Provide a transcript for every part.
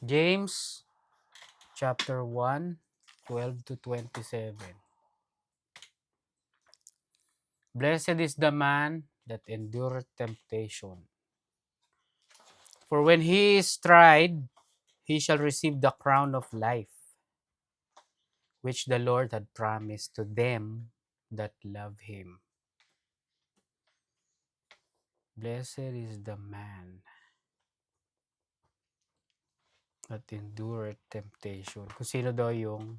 James chapter 1, 12 to 27. Blessed is the man that endureth temptation. For when he is tried, he shall receive the crown of life, which the Lord had promised to them that love him. Blessed is the man that endureth temptation. Kung sino daw yung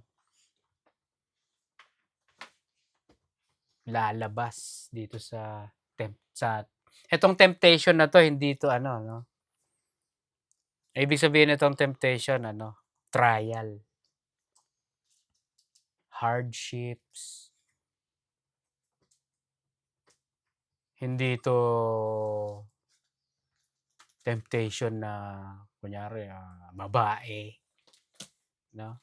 lalabas dito sa etong temptation na to, hindi to no. Ibig sabihin itong temptation trial, hardships. Hindi to temptation na kunyari babae, no?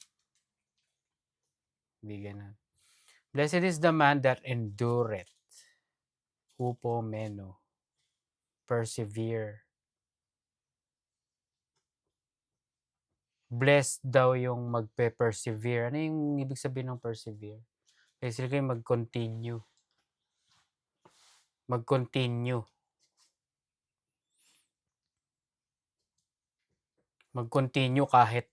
Hindi ganun. Blessed is the man that endureth, hupomeno, persevere. Blessed daw yung magpe-persevere. Ano yung ibig sabihin ng persevere? Basically, mag-continue. Mag-continue. Mag-continue kahit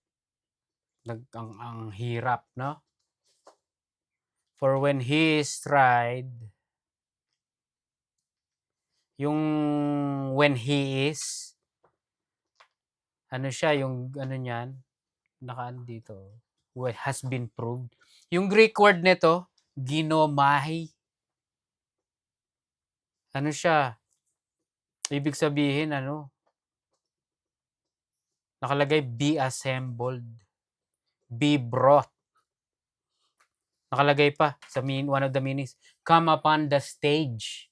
ang hirap, no? For when he is tried, yung when he is, ano siya, yung ano niyan, nakaan dito, what has been proved. Yung Greek word nito, ginomai. Ano siya? Ibig sabihin, nakalagay be assembled, be brought. Nakalagay pa sa one of the meanings, come upon the stage.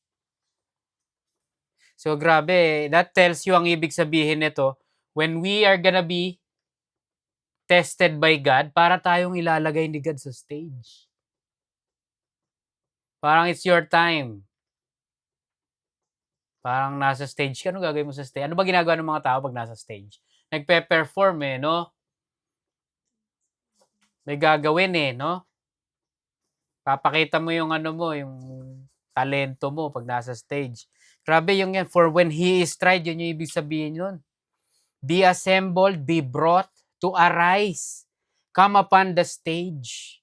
So grabe, that tells you ang ibig sabihin nito, when we are gonna be tested by God, para tayong ilalagay ni God sa stage. Parang it's your time. Parang nasa stage ka, ano gagawin mo sa stage? Ano ba ginagawa ng mga tao pag nasa stage? Nagpe-perform no? May gagawin no? Papakita mo yung yung talento mo pag nasa stage. Grabe yung yan. For when he is tried, yun yung ibig sabihin nun. Be assembled, be brought, to arise. Come upon the stage.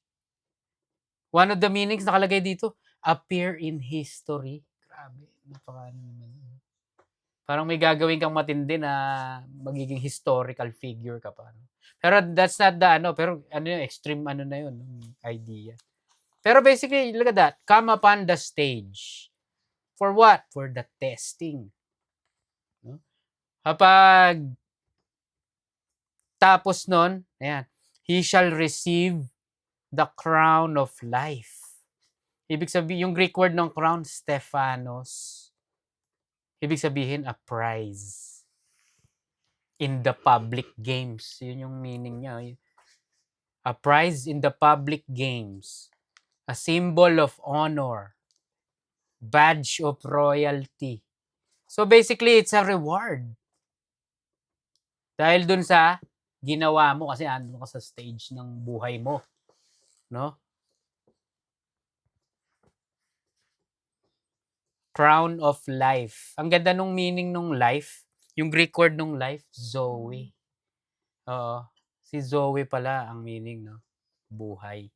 One of the meanings nakalagay dito, appear in history. Grabe. Naman. Parang may gagawin kang matindi na magiging historical figure ka pa. Pero that's not the pero extreme na yun, idea. Pero basically, look at that. Come upon the stage. For what? For the testing. No? Kapag tapos nun, ayan, he shall receive the crown of life. Ibig sabihin, yung Greek word ng crown, Stephanos. Ibig sabihin, a prize. In the public games. Yun yung meaning niya. A prize in the public games. A symbol of honor. Badge of royalty. So basically, it's a reward. Dahil dun sa ginawa mo kasi andun ka sa stage ng buhay mo. No? Crown of life. Ang ganda nung meaning nung life. Yung Greek word nung life, Zoe. Oo. Si Zoe pala ang meaning, no? Buhay.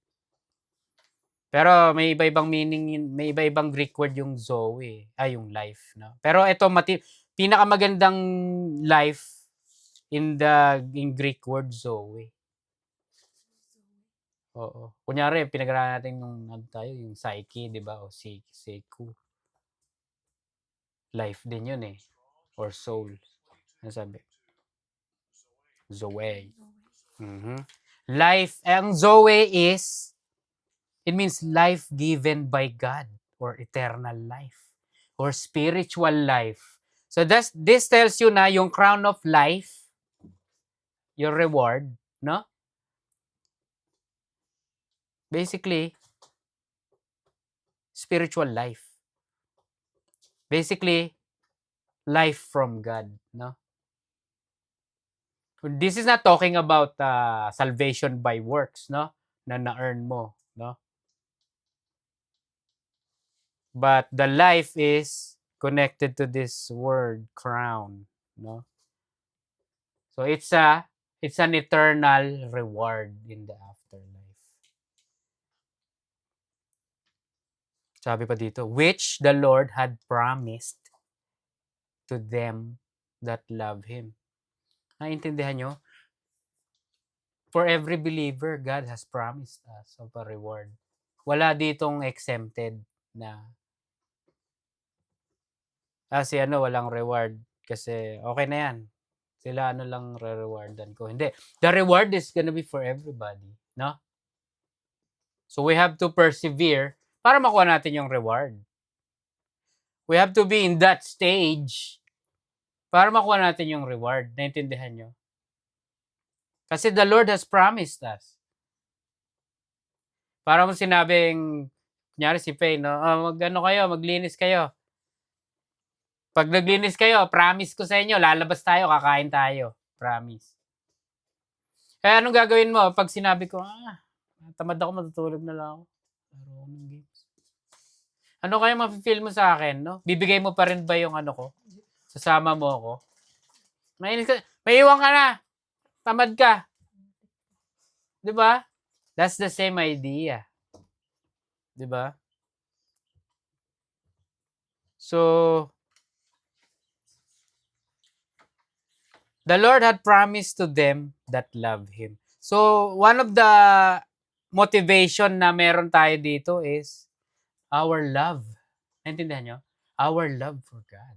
Pero may iba-ibang meaning, may iba-ibang Greek word yung Zoe, yung life, no? Pero ito pinakamagandang life in Greek word Zoe. Oo. Kunyari pinag-aralan natin nung yung psyche, 'di ba? O Seiku. Life din 'yun or soul. Ano sabi? Zoe. Mhm. Life, ang Zoe it means life given by God or eternal life or spiritual life. So this tells you na yung crown of life, your reward, no? Basically, spiritual life. Basically, life from God, no? This is not talking about salvation by works, no? Na na-earn mo, no? But the life is connected to this word crown, no? So it's an eternal reward in the afterlife. Sabi pa dito, which the Lord had promised to them that love Him. Naintindihan nyo? For every believer, God has promised us of a reward. Wala ditong exempted na si ano walang reward kasi okay na yan. Sila ano lang re-rewardan ko. Hindi. The reward is gonna be for everybody, no? So we have to persevere para makuha natin yung reward. We have to be in that stage para makuha natin yung reward. Naintindihan nyo? Kasi the Lord has promised us. Para mo sinabing, kunyari si Faye, no? Mag-ano kayo, maglinis kayo. Pag naglinis kayo, promise ko sa inyo, lalabas tayo, kakain tayo. Promise. Kaya anong gagawin mo pag sinabi ko, tamad ako, matutulog na lang ako. Laro ng games. Ano kaya mafe-feel mo sa akin, no? Bibigay mo pa rin ba yung ano ko? Sasama mo ako? May iwan ka na. Tamad ka. 'Di ba? That's the same idea. 'Di ba? So, the Lord had promised to them that love Him. So, one of the motivation na meron tayo dito is our love. Naintindihan nyo? Our love for God.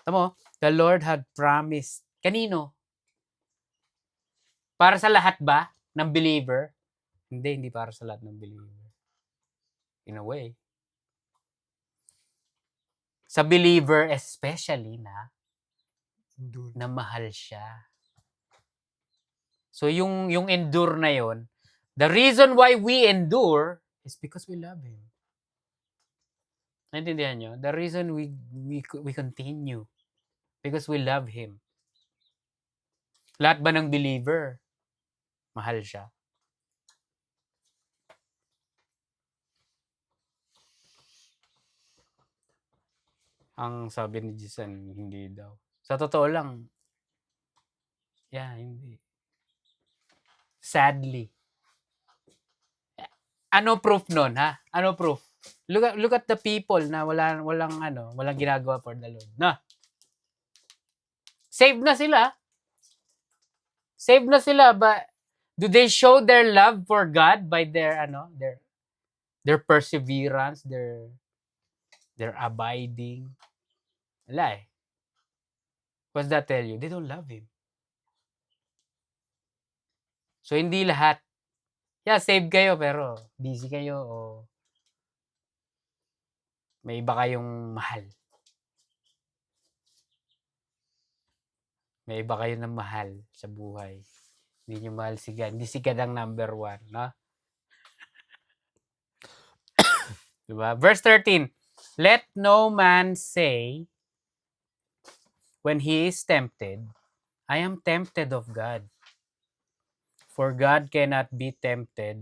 Tama mo, the Lord had promised. Kanino? Para sa lahat ba ng believer? Hindi para sa lahat ng believer. In a way. Sa believer especially na mahal siya. So yung endure na yon, the reason why we endure is because we love Him. Naintindihan nyo? The reason we continue because we love Him. Lahat ba ng believer mahal siya? Ang sabi ni Jason, hindi daw. Sa totoo lang, hindi. Sadly. Ano proof nun, ha? Ano proof? Look at the people na walang ginagawa for the Lord. Na. Saved na sila. Saved na sila, but do they show their love for God by their perseverance, their abiding? Wala eh. What does that tell you? They don't love Him. So, hindi lahat. Saved kayo pero busy kayo o may iba kayong mahal. May iba kayo na mahal sa buhay. Hindi nyo mahal si God. Hindi si God ang number one, no? Diba? Verse 13, let no man say when he is tempted, I am tempted of God. For God cannot be tempted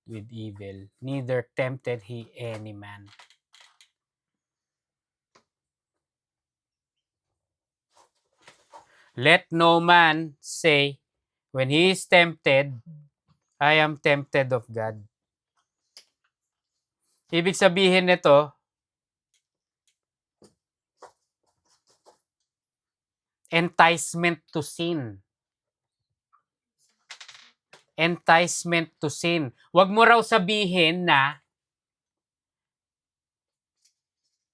with evil, neither tempted He any man. Let no man say, when he is tempted, I am tempted of God. Ibig sabihin nito, enticement to sin. Enticement to sin. Huwag mo raw sabihin na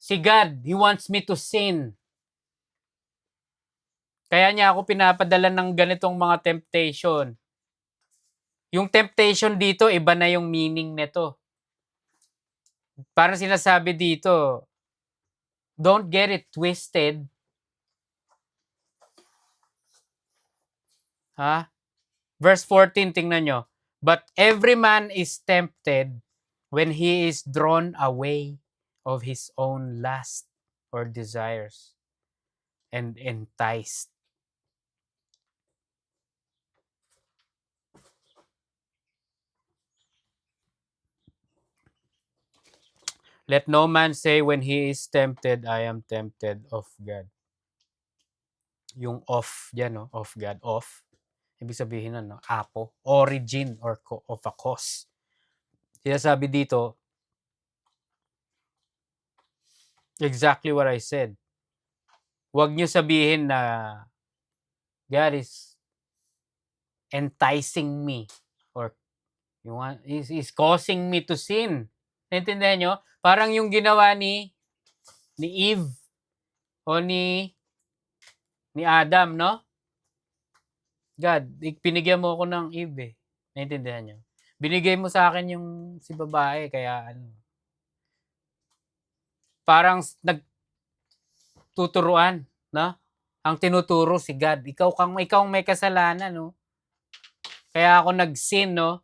si God, He wants me to sin. Kaya niya ako pinapadala ng ganitong mga temptation. Yung temptation dito, iba na yung meaning nito. Parang sinasabi dito, don't get it twisted. Ha? Verse 14, tingnan nyo. But every man is tempted when he is drawn away of his own lust or desires and enticed. Let no man say when he is tempted, I am tempted of God. Yung of diyan 'no, of God, of. Ibig sabihin nun 'no, apo, origin or of a cause. Sinasabi dito, exactly what I said. Huwag niyo sabihin na God is enticing me or is causing me to sin. Naintindihan niyo? Parang yung ginawa ni Eve o ni Adam, no? God, pinigyan mo ako ng Eve eh. Naintindihan niyo? Binigay mo sa akin yung si babae kaya ano. Parang nagtuturuan, no? Ang tinuturo si God. Ikaw ang may kasalanan, no? Kaya ako nag-sin, no?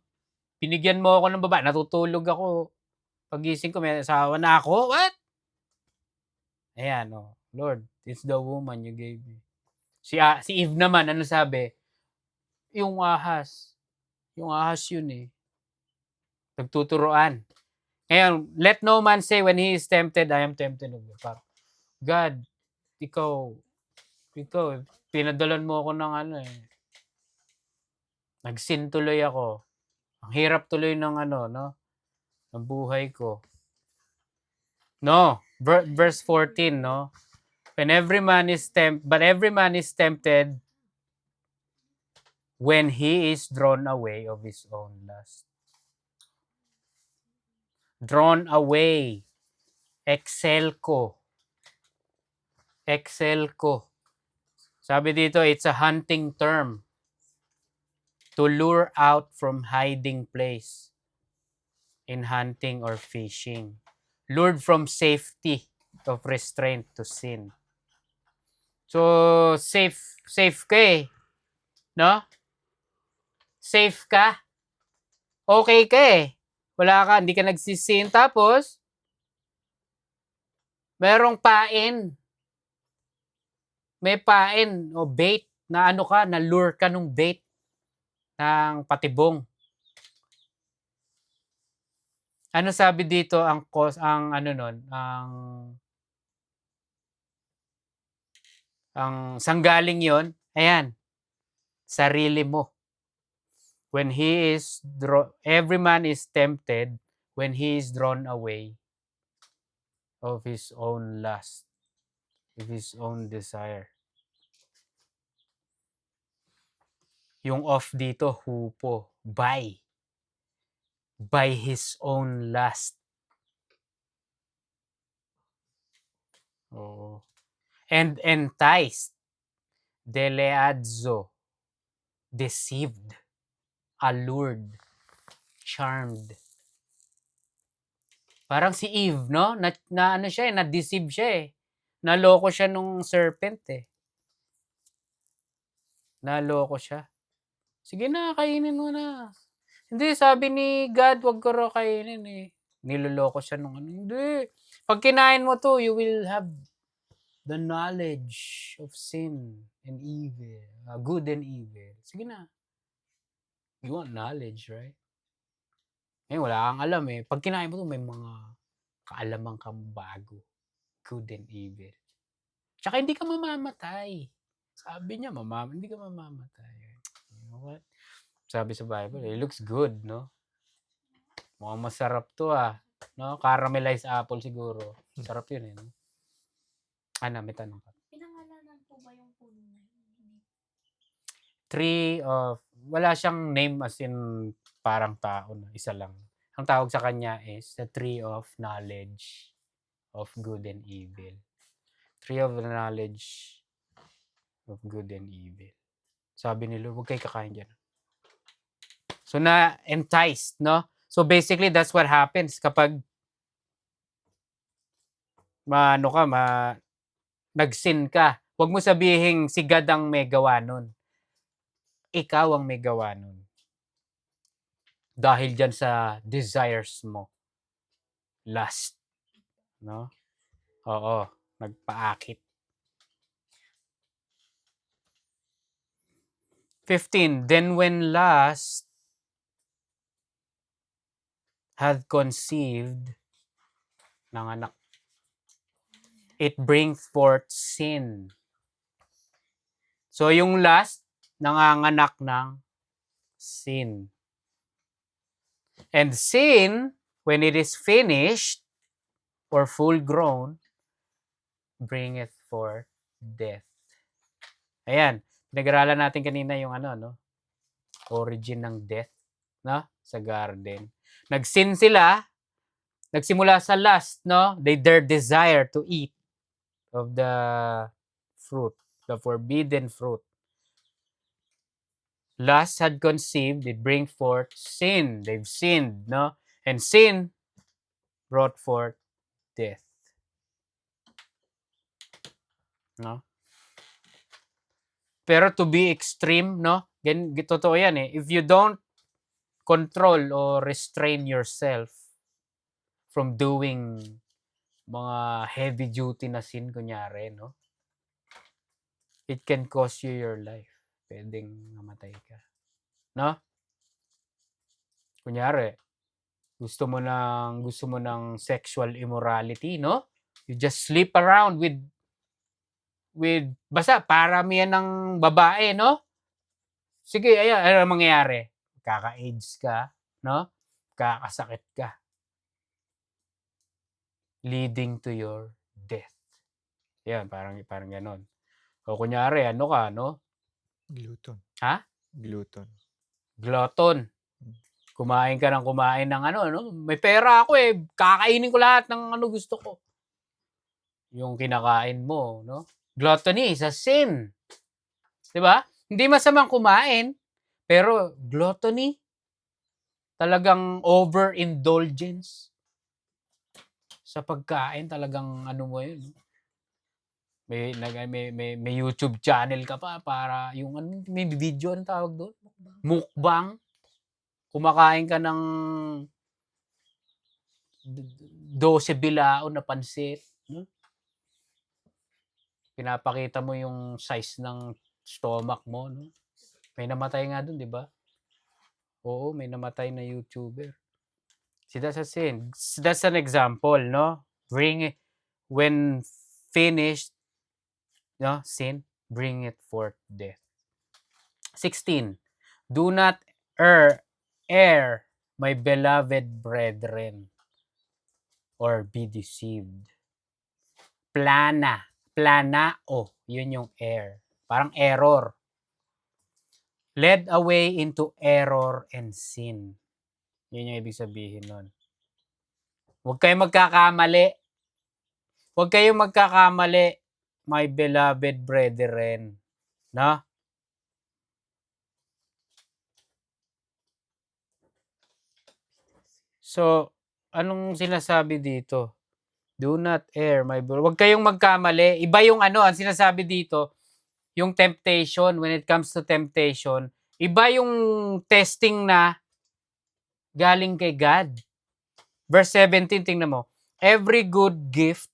Binigyan mo ako ng babae. Natutulog ako. Pagising ko, may asawa na ako. What? Ayan, oh. Lord, it's the woman you gave me. Si Eve naman, ano sabi? Yung ahas. Yung ahas yun eh. Nagtuturoan. Ngayon, let no man say when he is tempted, I am tempted of God. God, ikaw, pinadalan mo ako ng ano eh. Nagsin tuloy ako. Ang hirap tuloy ng ano, no? Ng buhay ko. No, verse 14, no? But every man is tempted when he is drawn away of his own lust. Drawn away. Excel ko. Sabi dito, it's a hunting term. To lure out from hiding place in hunting or fishing. Lured from safety of restraint to sin. So, safe ka eh. No? Safe ka. Okay ka eh. Wala ka, hindi ka nagsisin. Tapos, merong pain. May pain o bait na ano ka, na lure ka nung bait ng patibong. Ano sabi dito ang cause, ang ano nun, ang sanggaling yon, ayan, sarili mo. When he is every man is tempted when he is drawn away of his own lust, of his own desire. Yung off dito, hupo, by his own lust. Oh. And enticed, deleadzo, deceived, allured, charmed. Parang si Eve, no? Na ano siya eh, na-deceive siya eh. Naloko siya nung serpent eh. Naloko siya. Sige na, kainin mo na. Hindi, sabi ni God, wag ko raw kainin eh. Niloloko siya nung ano. Hindi. Pag kinain mo to, you will have the knowledge of sin and evil. Good and evil. Sige na. You want knowledge, right? Ngayon, wala kang alam eh. Pag kinain mo to, may mga kaalaman kang bago. Good and evil. Tsaka hindi ka mamamatay. Sabi niya, hindi ka mamamatay. You know what? Sabi sa Bible, it looks good, no? Mukhang masarap to ah. No? Caramelized apple siguro. Sarap yun eh. No? Ano, may tanong ka. Pinangalanan po ba yung puno na yun? Tree of, wala siyang name as in parang tao na, isa lang. Ang tawag sa kanya is the tree of knowledge of good and evil. Tree of knowledge of good and evil. Sabi ni Lord, huwag kayo kakain dyan. So, na-enticed, no? So, basically, that's what happens kapag nag-sin ka. Huwag mo sabihin si God ang may gawa nun. Ikaw ang may gawa nun. Dahil dyan sa desires mo. Lust. No? Oo. Nagpaakit. 15. Then when lust hath conceived, Nanganak. It brings forth sin. So, yung last, nanganganak ng sin. And sin, when it is finished or full grown, bringeth forth death. Ayan, pinag-aralan natin kanina yung origin ng death, no? Sa garden. Nag-sin sila, nagsimula sa lust, no? Their desire to eat of the fruit, the forbidden fruit. Lust had conceived, it bring forth sin. They've sinned, no? And sin brought forth death. No? Pero to be extreme, no? Totoo yan eh. If you don't control or restrain yourself from doing mga heavy duty na sin, kunyari, no? It can cost you your life. Pwedeng mamatay ka. No? Kunyari, gusto mo ng sexual immorality, no? You just sleep around with basta paramihan ng babae, no? Sige, ayan, ano mangyayari? Kaka-AIDS ka, no? Kakasakit ka. Leading to your death. Yan, parang ganon. O kunyari, ano ka, no? Glutton. Ha? Glutton. Glutton. Kumain ka ng kumain ng no? May pera ako eh. Kakainin ko lahat ng gusto ko. Yung kinakain mo, no? Gluttony is a sin. 'Di ba? Hindi masamang kumain, pero gluttony, talagang overindulgence sa pagkain, talagang mo yun. May YouTube channel ka pa para yung may video ang tawag doon. Mukbang. Kumakain ka ng 12 bilao na pansit. No? Pinapakita mo yung size ng stomach mo. No? May namatay nga doon, di ba? Oo, may namatay na YouTuber. See, that's a sin. That's an example, no? When finished, no, sin, bring it forth death. 16. Do not err, my beloved brethren, or be deceived. Planao, yun yung err. Parang error. Led away into error and sin. Yun yung ibig sabihin nun. Huwag kayong magkakamali. Huwag kayong magkakamali, my beloved brethren. No? So, anong sinasabi dito? Do not err, my brother. Huwag kayong magkamali. Iba yung ang sinasabi dito, yung temptation, when it comes to temptation, iba yung testing na galing kay God. Verse 17, tingnan mo. Every good gift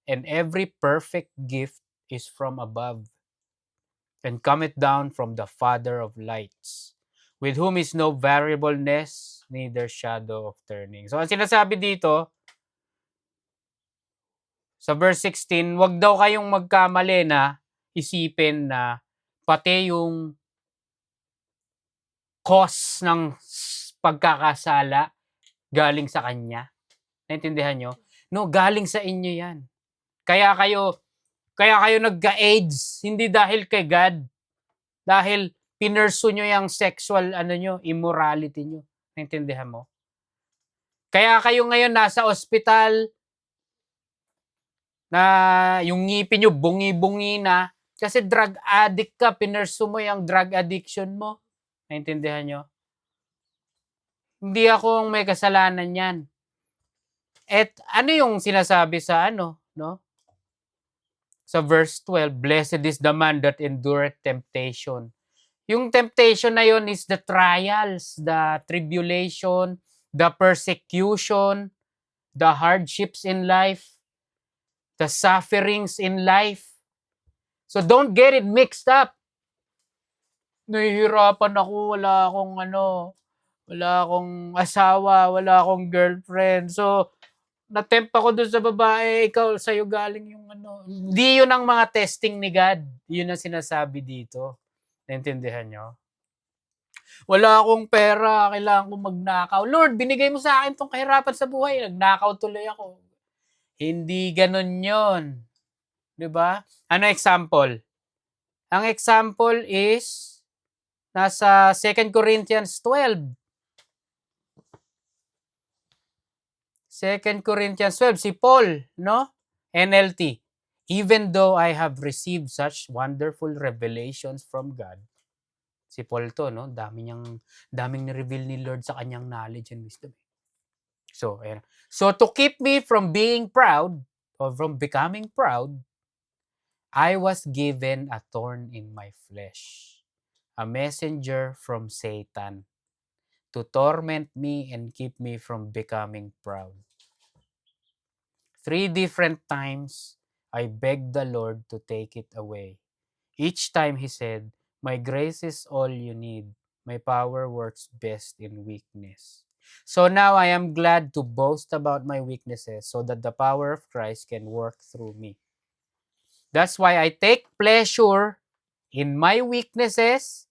and every perfect gift is from above and cometh down from the Father of lights, with whom is no variableness, neither shadow of turning. So, ang sinasabi dito, sa verse 16, wag daw kayong magkamali na isipin na pati yung cause ng pagkakasala galing sa Kanya. Naintindihan nyo? No, galing sa inyo yan. Kaya kayo nagka-AIDS, hindi dahil kay God. Dahil pinursu nyo yung sexual immorality nyo. Naintindihan mo? Kaya kayo ngayon nasa ospital, na yung ngipin nyo bungi-bungi na, kasi drug addict ka, pinursu mo yung drug addiction mo. Naintindihan nyo? Hindi ako ang may kasalanan yan. At ano yung sinasabi sa no? Sa verse 12, blessed is the man that endureth temptation. Yung temptation na yun is the trials, the tribulation, the persecution, the hardships in life, the sufferings in life. So don't get it mixed up. Nahihirapan ako, wala akong asawa, wala akong girlfriend. So na-tempt ako doon sa babae, ikaw, sa'yo galing yung ano. Hindi yun ang mga testing ni God. Yun ang sinasabi dito. Naintindihan nyo? Wala akong pera, kailangan kong magnakaw. Lord, binigay mo sa akin tong kahirapan sa buhay. Nagnakaw tuloy ako. Hindi ganun yun. 'Di ba? Ano example? Ang example is nasa 2 Corinthians 12. 2 Corinthians 12, si Paul, no? NLT. Even though I have received such wonderful revelations from God. Si Paul to, no? Daming ni-reveal ni Lord sa kanyang knowledge and wisdom. So, ayan. So to keep me from being proud or from becoming proud, I was given a thorn in my flesh, a messenger from Satan, to torment me and keep me from becoming proud. 3 different times, I begged the Lord to take it away. Each time he said, "My grace is all you need. My power works best in weakness." So now I am glad to boast about my weaknesses so that the power of Christ can work through me. That's why I take pleasure in my weaknesses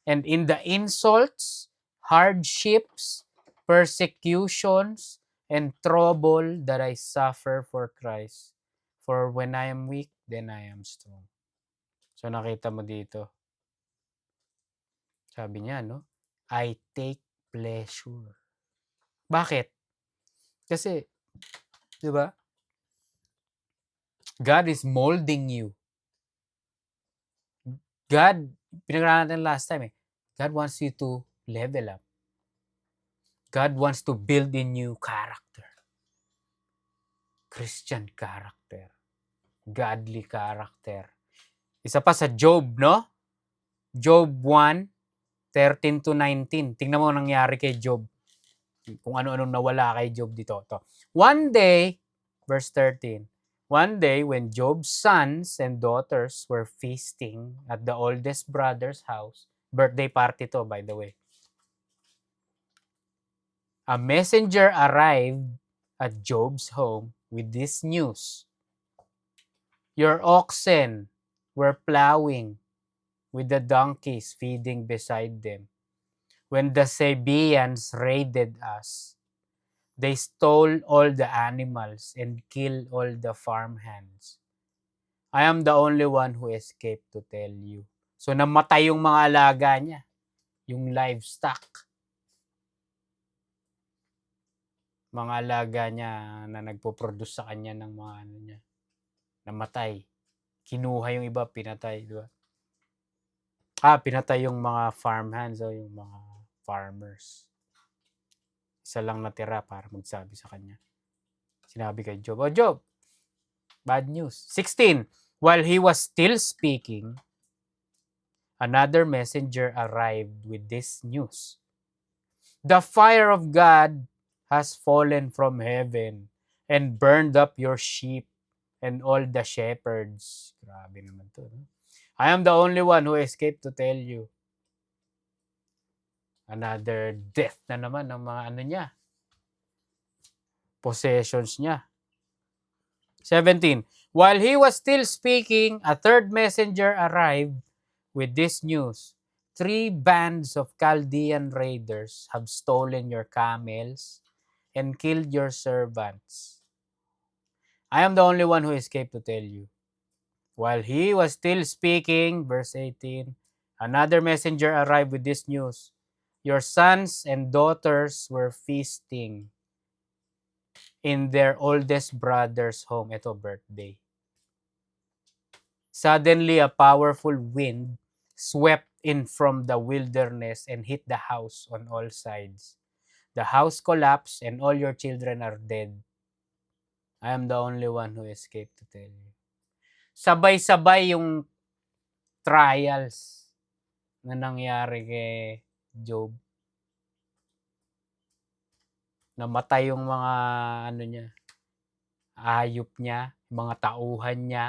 and in the insults, hardships, persecutions, and trouble that I suffer for Christ. For when I am weak, then I am strong. So nakita mo dito, sabi niya, no? I take pleasure. Bakit? Kasi, di ba? God is molding you. God, pinag-aralan natin last time God wants you to level up. God wants to build in you character. Christian character. Godly character. Isa pa sa Job, no? Job 1:13-19. Tingnan mo nangyari kay Job. Kung ano-anong nawala kay Job dito. One day, verse 13, one day when Job's sons and daughters were feasting at the oldest brother's house, birthday party to, by the way, a messenger arrived at Job's home with this news. Your oxen were plowing with the donkeys feeding beside them. When the Sabaeans raided us, they stole all the animals and killed all the farmhands. I am the only one who escaped to tell you. So namatay yung mga alaga niya, yung livestock. Mga alaga niya na nagpo-produce sa kanya ng mga ano niya. Namatay. Kinuha yung iba, pinatay, di ba? Pinatay yung mga farmhands o yung mga farmers. Isa lang natira para magsabi sa kanya. Sinabi kay Job, Job, bad news. 16, while he was still speaking, another messenger arrived with this news. The fire of God has fallen from heaven and burned up your sheep and all the shepherds. Grabe naman to. No? I am the only one who escaped to tell you. Another death na naman ng mga ano niya. Possessions niya. 17. While he was still speaking, a third messenger arrived with this news. 3 bands of Chaldean raiders have stolen your camels and killed your servants. I am the only one who escaped to tell you. While he was still speaking, verse 18, another messenger arrived with this news. Your sons and daughters were feasting in their oldest brother's home. Ito, birthday. Suddenly, a powerful wind swept in from the wilderness and hit the house on all sides. The house collapsed and all your children are dead. I am the only one who escaped to tell you. Sabay-sabay yung trials na nangyari kay Job. Namatay yung mga ano niya, hayop niya, mga tauhan niya,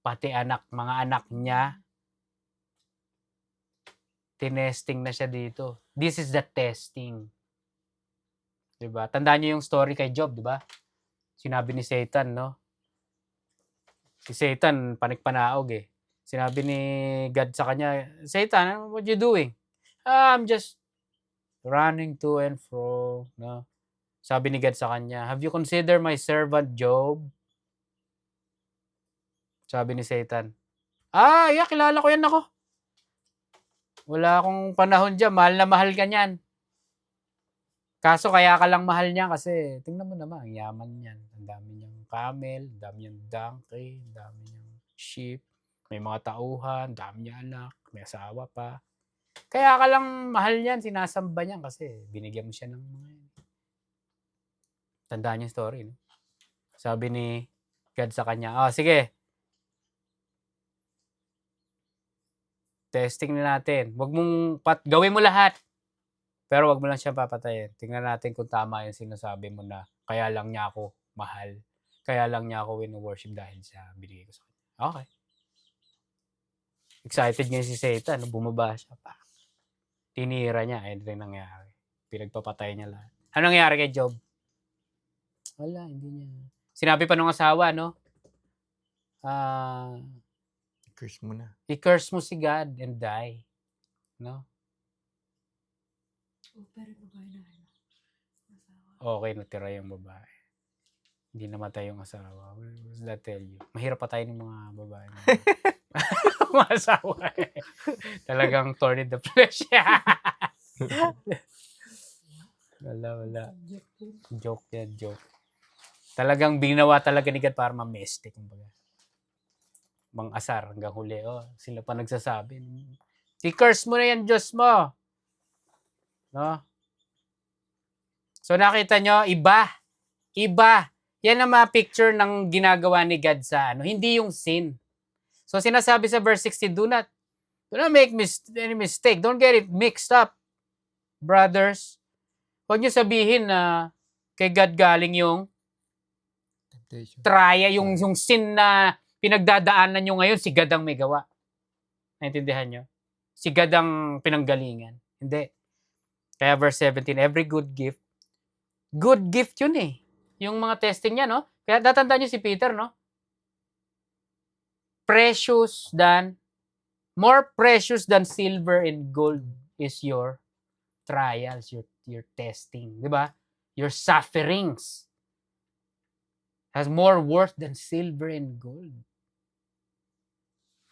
pati mga anak niya. Tinesting na siya dito. This is the testing. 'Di ba? Tandaan niyo yung story kay Job, 'di ba? Sinabi ni Satan, no? Si Satan, panik-panaog eh. Sinabi ni God sa kanya, Satan, what you doing? I'm just running to and fro. No? Sabi ni God sa kanya, have you considered my servant Job? Sabi ni Satan, yeah, kilala ko yan ako. Wala akong panahon dyan, mahal na mahal ka niyan. Kaso kaya ka lang mahal niya kasi tingnan mo naman, ang yaman niyan. Ang dami niyang camel, ang dami niyang donkey, ang dami niyang sheep, may mga tauhan, ang dami niya anak, may asawa pa. Kaya ka lang mahal niyan, sinasamba niyan kasi binigyan mo siya ng mga yan. Tandaan niyo yung story, no? Sabi ni God sa kanya, sige, testing na natin. Wag mong gawin mo lahat. Pero wag mo lang siya papatayin. Tingnan natin kung tama yung sinasabi mo na kaya lang niya ako mahal. Kaya lang niya ako wino-worship dahil sa binigay ko sa kanya. Okay. Excited ngayon si Satan. Bumaba siya pa. Tinira niya. Ayun rin nangyari. Pinagpapatay niya lahat. Ano nangyari kay Job? Wala, hindi niya. Sinabi pa nung asawa, no? Curse mo na. I-curse mo si God and die. No? Pero babae na ano. Asawa. Okay, natira yung babae. Hindi namatay yung asawa. What does that tell you? Mahirap pa tayo ng mga babae. Mga asawa. Talagang torn in the flesh. Wala. Joke yan, joke. Talagang binawa talaga ni God para ma-meste. Mang asar hanggang huli. Sila pa nagsasabi. I-curse mo na yan, Diyos mo. No? So nakita nyo, iba. Yan ang mga picture ng ginagawa ni God sa hindi yung sin. So sinasabi sa verse 60, do not make any mistake. Don't get it mixed up, brothers. Huwag nyo sabihin na kay God galing yung Temptation. yung sin na pinagdadaanan nyo ngayon, si God ang may gawa. Naintindihan nyo? Si God ang pinanggalingan. Hindi. Kaya verse 17, every good gift yun eh. Yung mga testing niya, no? Kaya tatandaan niyo si Peter, no? More precious than silver and gold is your trials, your testing. Di ba? Your sufferings has more worth than silver and gold.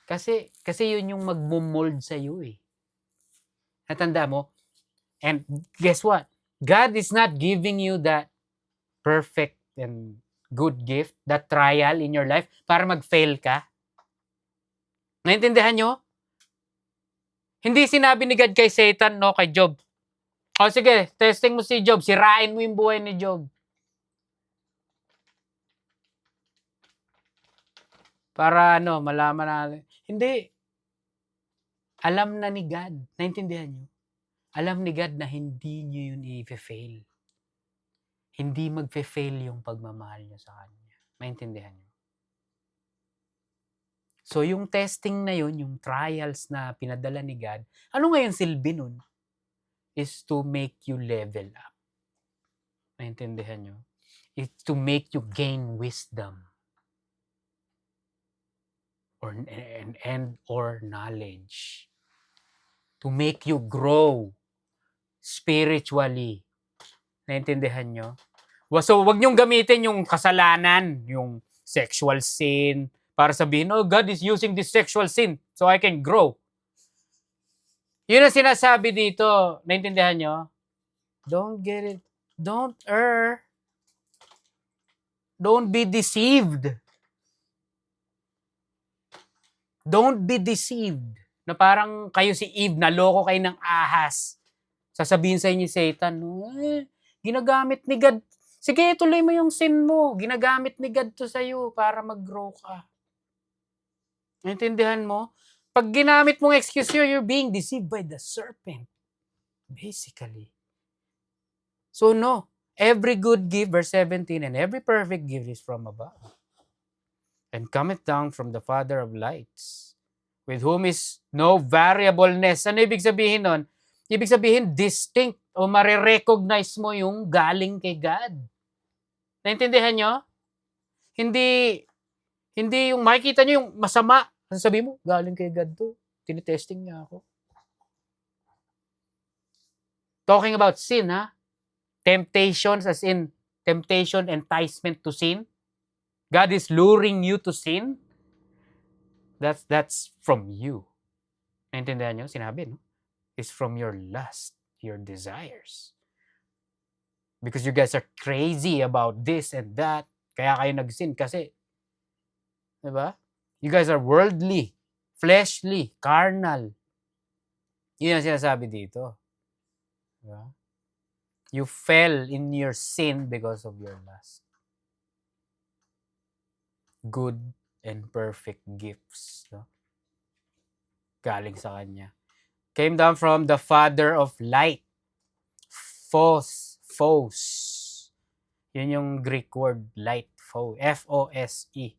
Kasi yun yung magmumold sa iyo eh. Natanda mo? And guess what? God is not giving you that perfect and good gift, that trial in your life para mag-fail ka. Naintindihan nyo? Hindi sinabi ni God kay Satan, no, kay Job. Sige, testing mo si Job, sirain mo yung buhay ni Job. Para malaman natin. Hindi. Alam na ni God. Naintindihan nyo? Alam ni God na hindi nyo yun i-fail. Hindi mag-fail yung pagmamahal nyo sa Kanya. Naintindihan nyo? So, yung testing na yun, yung trials na pinadala ni God, ano ngayon silbi nun? Is to make you level up. Naintindihan nyo? It's to make you gain wisdom. Or knowledge. To make you grow spiritually. Naintindihan nyo? So, wag nyong gamitin yung kasalanan, yung sexual sin, para sabihin, God is using this sexual sin so I can grow. Yun ang sinasabi dito. Naintindihan nyo? Don't get it. Don't err. Don't be deceived. Don't be deceived. Na parang kayo si Eve, naloko kayo ng ahas. Sasabihin sa inyo Satan, ginagamit ni God. Sige, tuloy mo yung sin mo. Ginagamit ni God to sa'yo para mag-grow ka. Naintindihan mo? Pag ginamit mong excuse you're being deceived by the serpent. Basically. So no, every good gift, verse 17, and every perfect gift is from above. And cometh down from the Father of lights, with whom is no variableness. Ano ibig sabihin nun? Ibig sabihin, distinct o marirecognize mo yung galing kay God. Naintindihan nyo? Hindi, hindi yung makikita nyo yung masama. Ano sabi mo? Galing kay God to. Tinitesting niya ako. Talking about sin, ha? Temptations as in temptation, enticement to sin. God is luring you to sin. That's from you. Naintindihan nyo? Sinabi, no? It's from your lust, your desires. Because you guys are crazy about this and that. Kaya kayo nag-sin kasi. Diba? You guys are worldly, fleshly, carnal. Yun ang sinasabi dito. Diba? You fell in your sin because of your lust. Good and perfect gifts. No? Galing sa Kanya. Came down from the Father of light. Phos. Yun yung Greek word, light. F-O-S-E.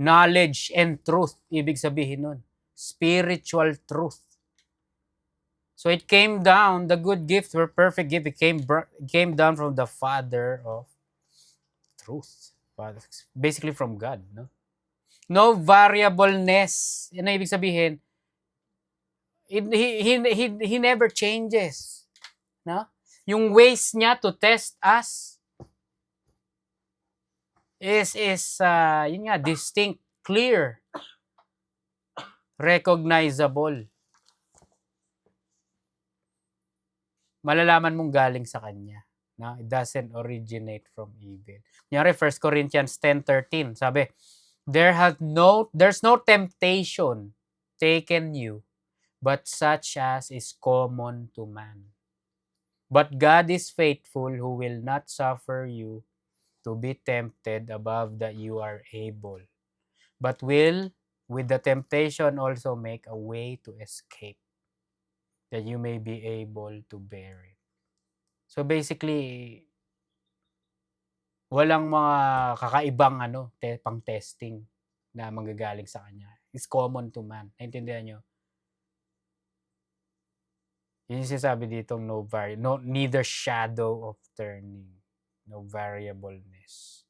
Knowledge and truth. Ibig sabihin nun. Spiritual truth. So it came down, the good gifts were perfect gift. It came down from the Father of truth. Basically from God. No variableness. Yan ang ibig sabihin. He never changes. No? Yung ways niya to test us is yun nga, distinct, clear, recognizable. Malalaman mong galing sa Kanya. No? It doesn't originate from evil. Kunyari, 1 Corinthians 10:13, sabi, there's no temptation taken you, but such as is common to man. But God is faithful, who will not suffer you to be tempted above that you are able, but will, with the temptation, also make a way to escape, that you may be able to bear it. So basically, walang mga kakaibang pang testing na manggagaling sa Kanya. It's common to man. Naintindihan nyo? Yun yung sinasabi dito, neither shadow of turning, no variableness.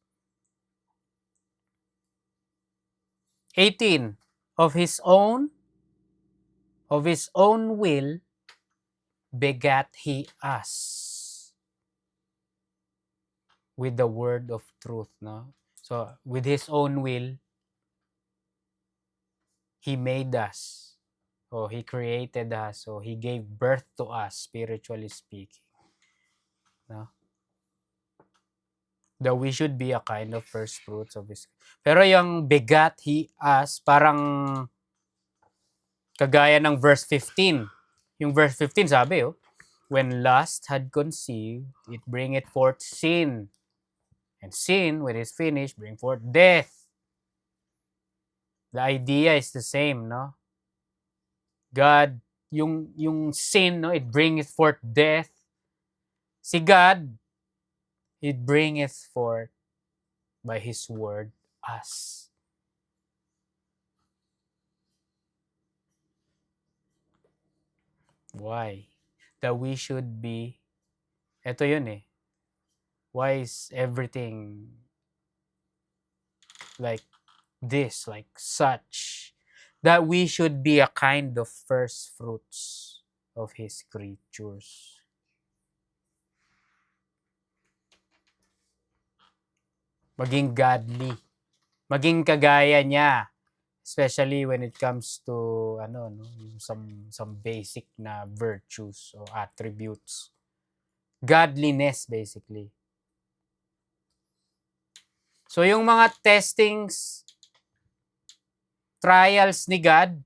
18, of his own will begat he us with the word of truth, no? So with his own will, he made us. So he created us. So he gave birth to us, spiritually speaking. No? That we should be a kind of first fruits of his. Pero yung begat he us, parang kagaya ng verse 15. Yung verse 15 sabi, when lust had conceived, it bringeth forth sin. And sin, when it's finished, bring forth death. The idea is the same, no? God, yung sin, no, it bringeth forth death. Si God, it bringeth forth by His word us. Why? That we should be, eto yun why is everything like this, like such? That we should be a kind of first fruits of His creatures. Maging godly. Maging kagaya niya. Especially when it comes to some basic na virtues or attributes. Godliness, basically. So yung mga testings, trials ni God,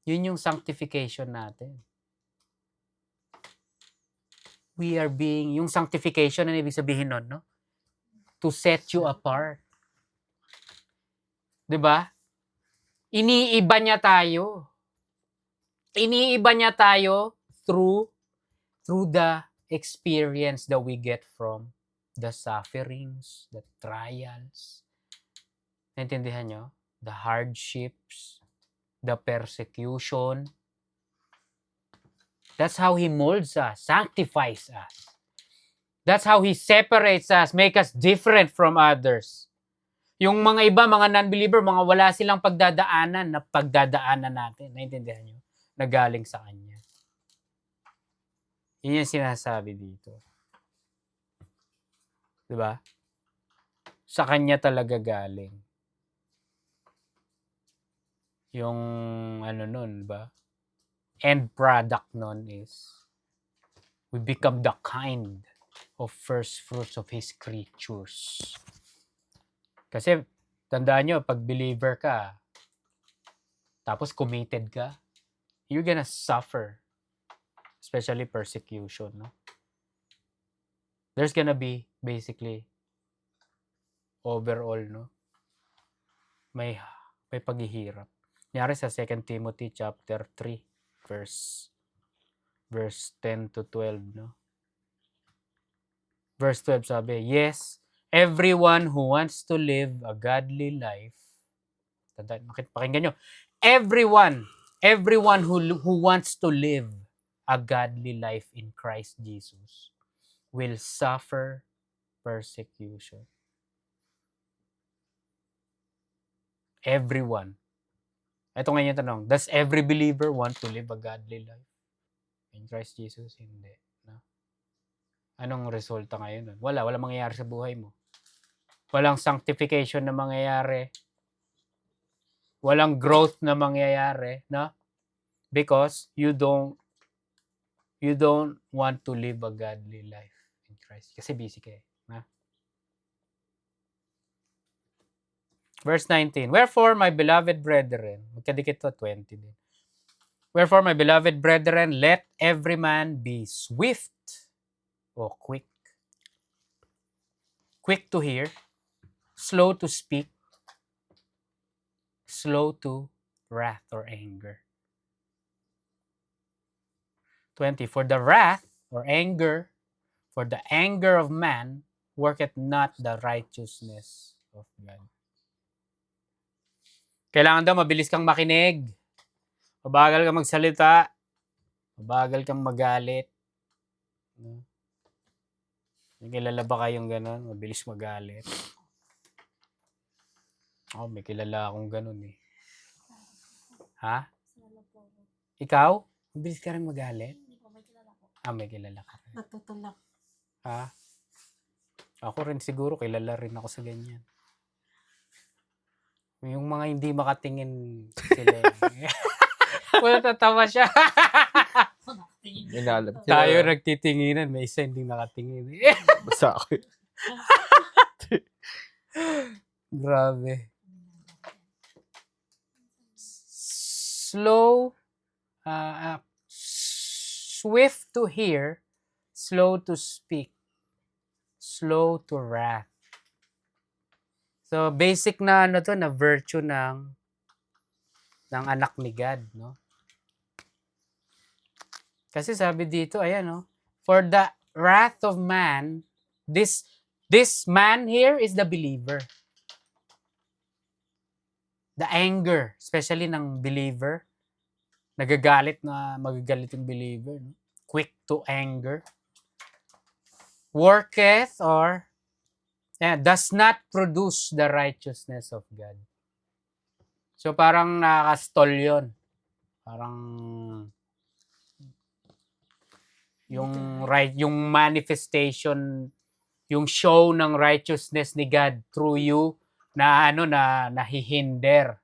yun yung sanctification natin. We are being, yung sanctification, ano ibig sabihin nun, no? To set you apart. 'Di ba? Iniiba niya tayo. Iniiba niya tayo through the experience that we get from the sufferings, the trials. Naintindihan nyo? The hardships, the persecution. That's how He molds us, sanctifies us. That's how He separates us, make us different from others. Yung mga iba, mga non-believer, mga wala silang pagdadaanan na pagdadaanan natin. Naintindihan nyo? Na galing sa Kanya. Yun yung sinasabi dito. Diba? Sa Kanya talaga galing. Yung ano nun, ba? End product nun is we become the kind of first fruits of His creatures. Kasi, tandaan nyo, pag believer ka, tapos committed ka, you're gonna suffer. Especially persecution, no? There's gonna be, basically, overall, no? May paghihirap. Nangyari sa 2 Timothy chapter 3, verse 10 to 12, no? Verse 12 sabi, yes, everyone who wants to live a godly life, pakinggan nyo, everyone who wants to live a godly life in Christ Jesus will suffer persecution. Everyone. Ito ngayon yung tanong, does every believer want to live a godly life in Christ Jesus? Hindi. No? Anong resulta ngayon nun? Wala mangyayari sa buhay mo. Walang sanctification na mangyayari. Walang growth na mangyayari, no? Because you don't want to live a godly life in Christ. Kasi busy ka eh. Na? Verse 19, wherefore, my beloved brethren, magkadikit to 20 din. Wherefore, my beloved brethren, let every man be swift or quick to hear, slow to speak, slow to wrath or anger. 20, for the wrath or anger, for the anger of man worketh not the righteousness of God. Kailangan daw mabilis kang makinig. Mabagal kang magsalita. Mabagal kang magalit. May kilala ba kayong gano'n? Mabilis magalit. May kilala akong gano'n eh. Ha? Ikaw? Mabilis ka rin magalit? Hindi ko may kilala ko. May kilala ka rin. Natutulak. Ha? Ako rin siguro, kilala rin ako sa ganyan. Yung mga hindi makatingin sila. Wala, tatawa siya. Inalam. Tayo nagtitinginan, may isa hindi nakatingin. Basta ako. Grabe. Slow, swift to hear, slow to speak, slow to wrath. So, basic na na virtue ng anak ni God, no? Kasi sabi dito, ayan, no? For the wrath of man, this man here is the believer. The anger, especially ng believer, magagalit yung believer, no? Quick to anger. Worketh or does not produce the righteousness of God. So parang nakaka-stall yun. Parang yung manifestation, yung show ng righteousness ni God through you na nahihinder.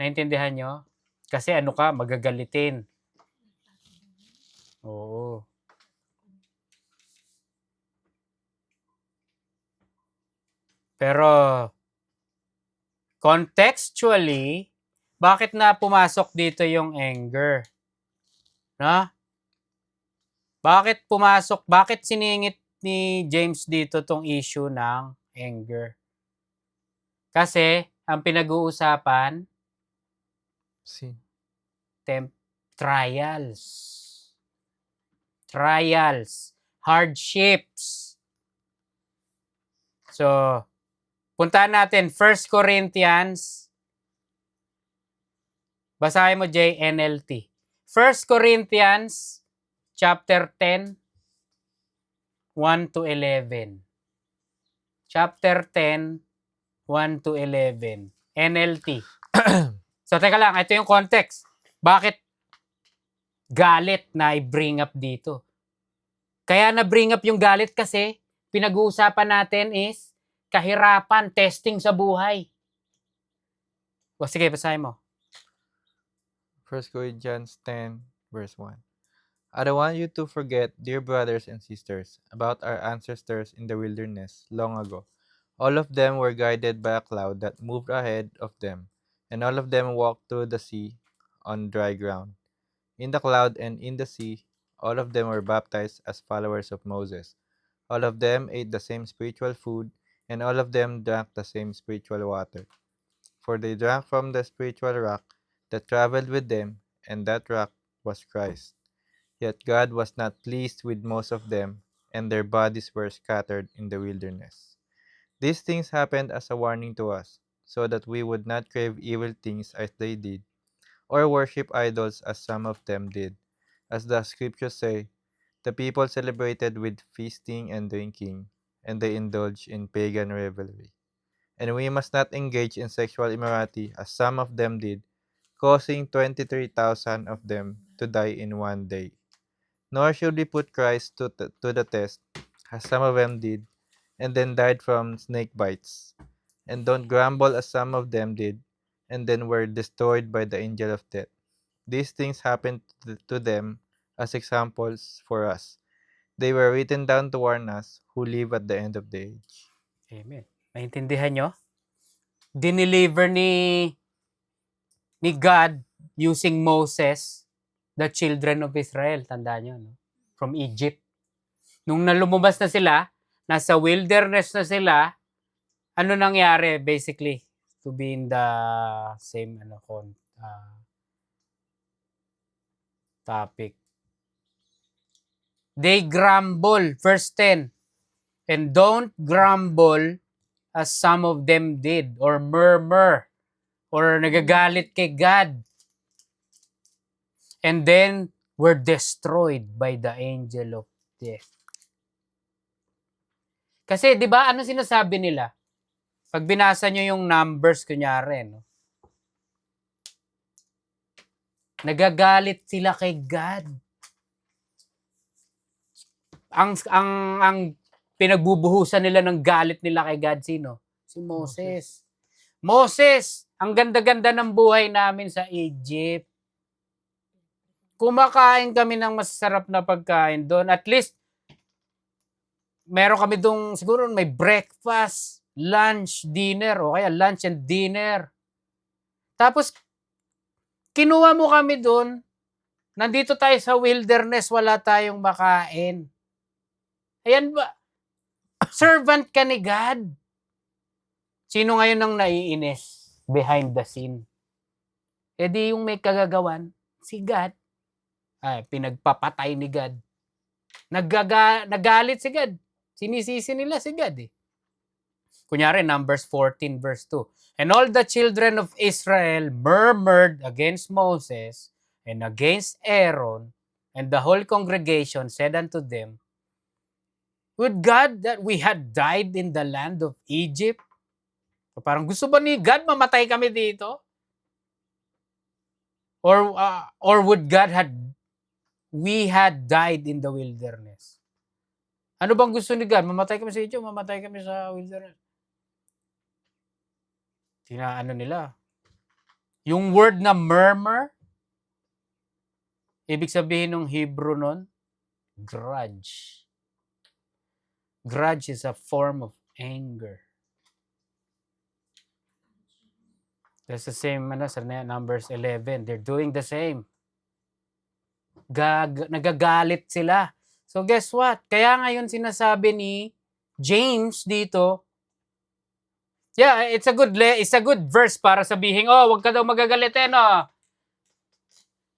Naintindihan nyo? Kasi magagalitin. Oo. Pero contextually, bakit na pumasok dito yung anger? No? Bakit siningit ni James dito tong issue ng anger? Kasi ang pinag-uusapan, trials, hardships. So, puntahan natin 1 Corinthians. Basahin mo NLT. 1 Corinthians chapter 10, 1 to 11. Chapter 10, 1 to 11. NLT. So, teka lang. Ito yung context. Bakit galit na i-bring up dito? Kaya na-bring up yung galit kasi pinag-uusapan natin is kahirapan, testing sa buhay. O sige, basahin mo. 1 Corinthians 10, verse 1. I don't want you to forget, dear brothers and sisters, about our ancestors in the wilderness long ago. All of them were guided by a cloud that moved ahead of them, and all of them walked through the sea on dry ground. In the cloud and in the sea, all of them were baptized as followers of Moses. All of them ate the same spiritual food, and all of them drank the same spiritual water. For they drank from the spiritual rock that traveled with them, and that rock was Christ. Yet God was not pleased with most of them, and their bodies were scattered in the wilderness. These things happened as a warning to us, so that we would not crave evil things as they did, or worship idols as some of them did. As the scriptures say, the people celebrated with feasting and drinking, and they indulged in pagan revelry. And we must not engage in sexual immorality as some of them did, causing 23,000 of them to die in one day. Nor should we put Christ to the test, as some of them did, and then died from snake bites. And don't grumble as some of them did, and then were destroyed by the angel of death. These things happened to them as examples for us. They were written down to warn us who live at the end of the age. Amen. Naintindihan nyo? Dineliver ni God using Moses the children of Israel. Tandaan nyo, no? From Egypt. Nung nalumabas na sila, nasa wilderness na sila, ano nangyari basically? To be in the same topic. They grumble, verse 10. And don't grumble as some of them did, or murmur, or nagagalit kay God. And then were destroyed by the angel of death. Kasi 'di ba ano sinasabi nila? Pag binasa nyo yung Numbers kunyari, no? Nagagalit sila kay God. Ang pinagbubuhusan nila ng galit nila kay God sino? Si Moses. Moses, ang ganda-ganda ng buhay namin sa Egypt. Kumakain kami ng masarap na pagkain doon. At least, meron kami doon, siguro may breakfast, lunch, dinner, o kaya lunch and dinner. Tapos, kinuha mo kami doon, nandito tayo sa wilderness, wala tayong makain. Ayan ba? Servant ka ni God. Sino ngayon ang naiinis behind the scene? E di yung may kagagawan, si God. Ay, pinagpapatay ni God. Nagalit si God. Sinisisi nila si God eh. Kunyari, Numbers 14 verse 2. And all the children of Israel murmured against Moses and against Aaron, and the whole congregation said unto them, would God that we had died in the land of Egypt? So parang gusto ba ni God mamatay kami dito? Or would God we had died in the wilderness? Ano bang gusto ni God? Mamatay kami sa Egypt, mamatay kami sa wilderness. Ano nila? Yung word na murmur, ibig sabihin ng Hebrew nun, grudge. Grudge is a form of anger. That's the same sa Numbers 11. They're doing the same. Nagagalit sila. So guess what? Kaya ngayon sinasabi ni James dito, yeah, it's a good verse para sabihin, oh, wag ka daw magagalit no.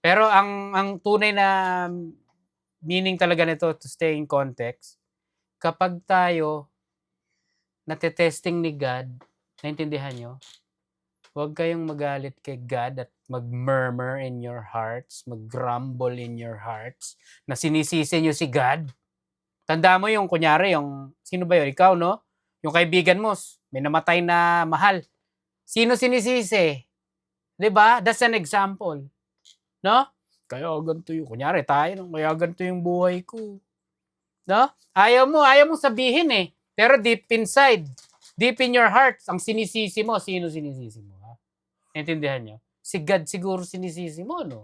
Pero ang tunay na meaning talaga nito, to stay in context, kapag tayo natetesting ni God, naintindihan nyo? Huwag kayong magalit kay God at mag-murmur in your hearts, mag-grumble in your hearts, na sinisisi nyo si God. Tanda mo yung kunyari, yung sino ba yun? Ikaw, no? Yung kaibigan mo, may namatay na mahal. Sino sinisisi? 'Di ba? That's an example. No? Kaya ganito yung, kunyari tayo, no? Kaya ganito yung buhay ko. No? Ayaw mo sabihin eh. Pero deep inside, deep in your heart, ang sinisisi mo, sino sinisisi mo? Ha? Naintindihan nyo? Si God siguro sinisisi mo, no?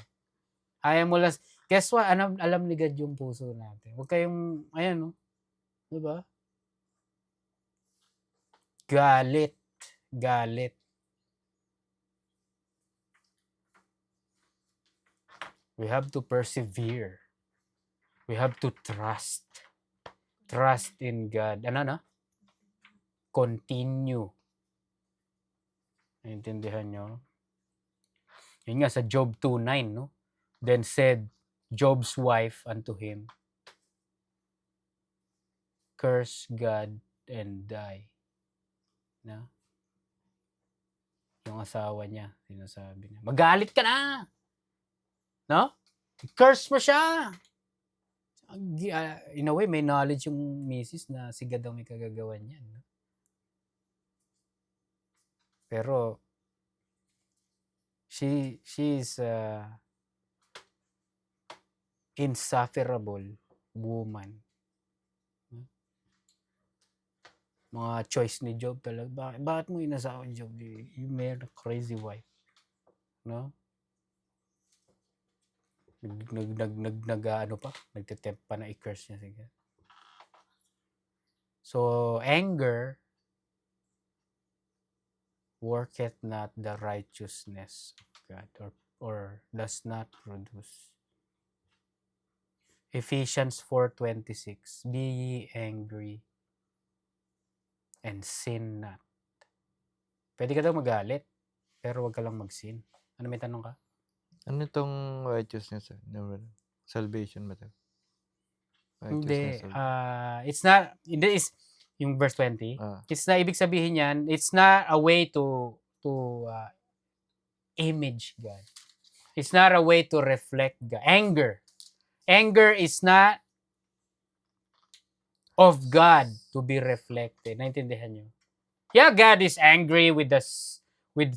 Ayaw mo lang, guess what? Alam ni God yung puso natin. Huwag kayong, ayan, no? Diba? Galit. Galit. We have to persevere. We have to trust. Trust in God. Ano na? Continue. Naintindihan nyo? Yun nga sa Job 2:9, no? Then said Job's wife unto him, curse God and die. No? Yung asawa niya, sinasabi niya, magalit ka na! No? Curse mo siya! In a way, may knowledge yung misis na si God ang may kagagawan niyan. No? Pero, she's insufferable woman. Mga choice ni Job talaga. Bakit mo inasawa ni Job? You made a crazy wife. No? Nagtetempt pa na i-curse niya sige. So, anger worketh not the righteousness of God or does not produce. Ephesians 4:26, be ye angry and sin not. Pwede ka daw magalit, pero wag ka lang mag-sin. Ano, may tanong ka? Ano itong righteousness? Salvation ba ito? Hindi. It's not, yung verse 20, it's na ibig sabihin yan, it's not a way to image God. It's not a way to reflect God. Anger is not of God to be reflected. Naintindihan nyo? Yeah, God is angry with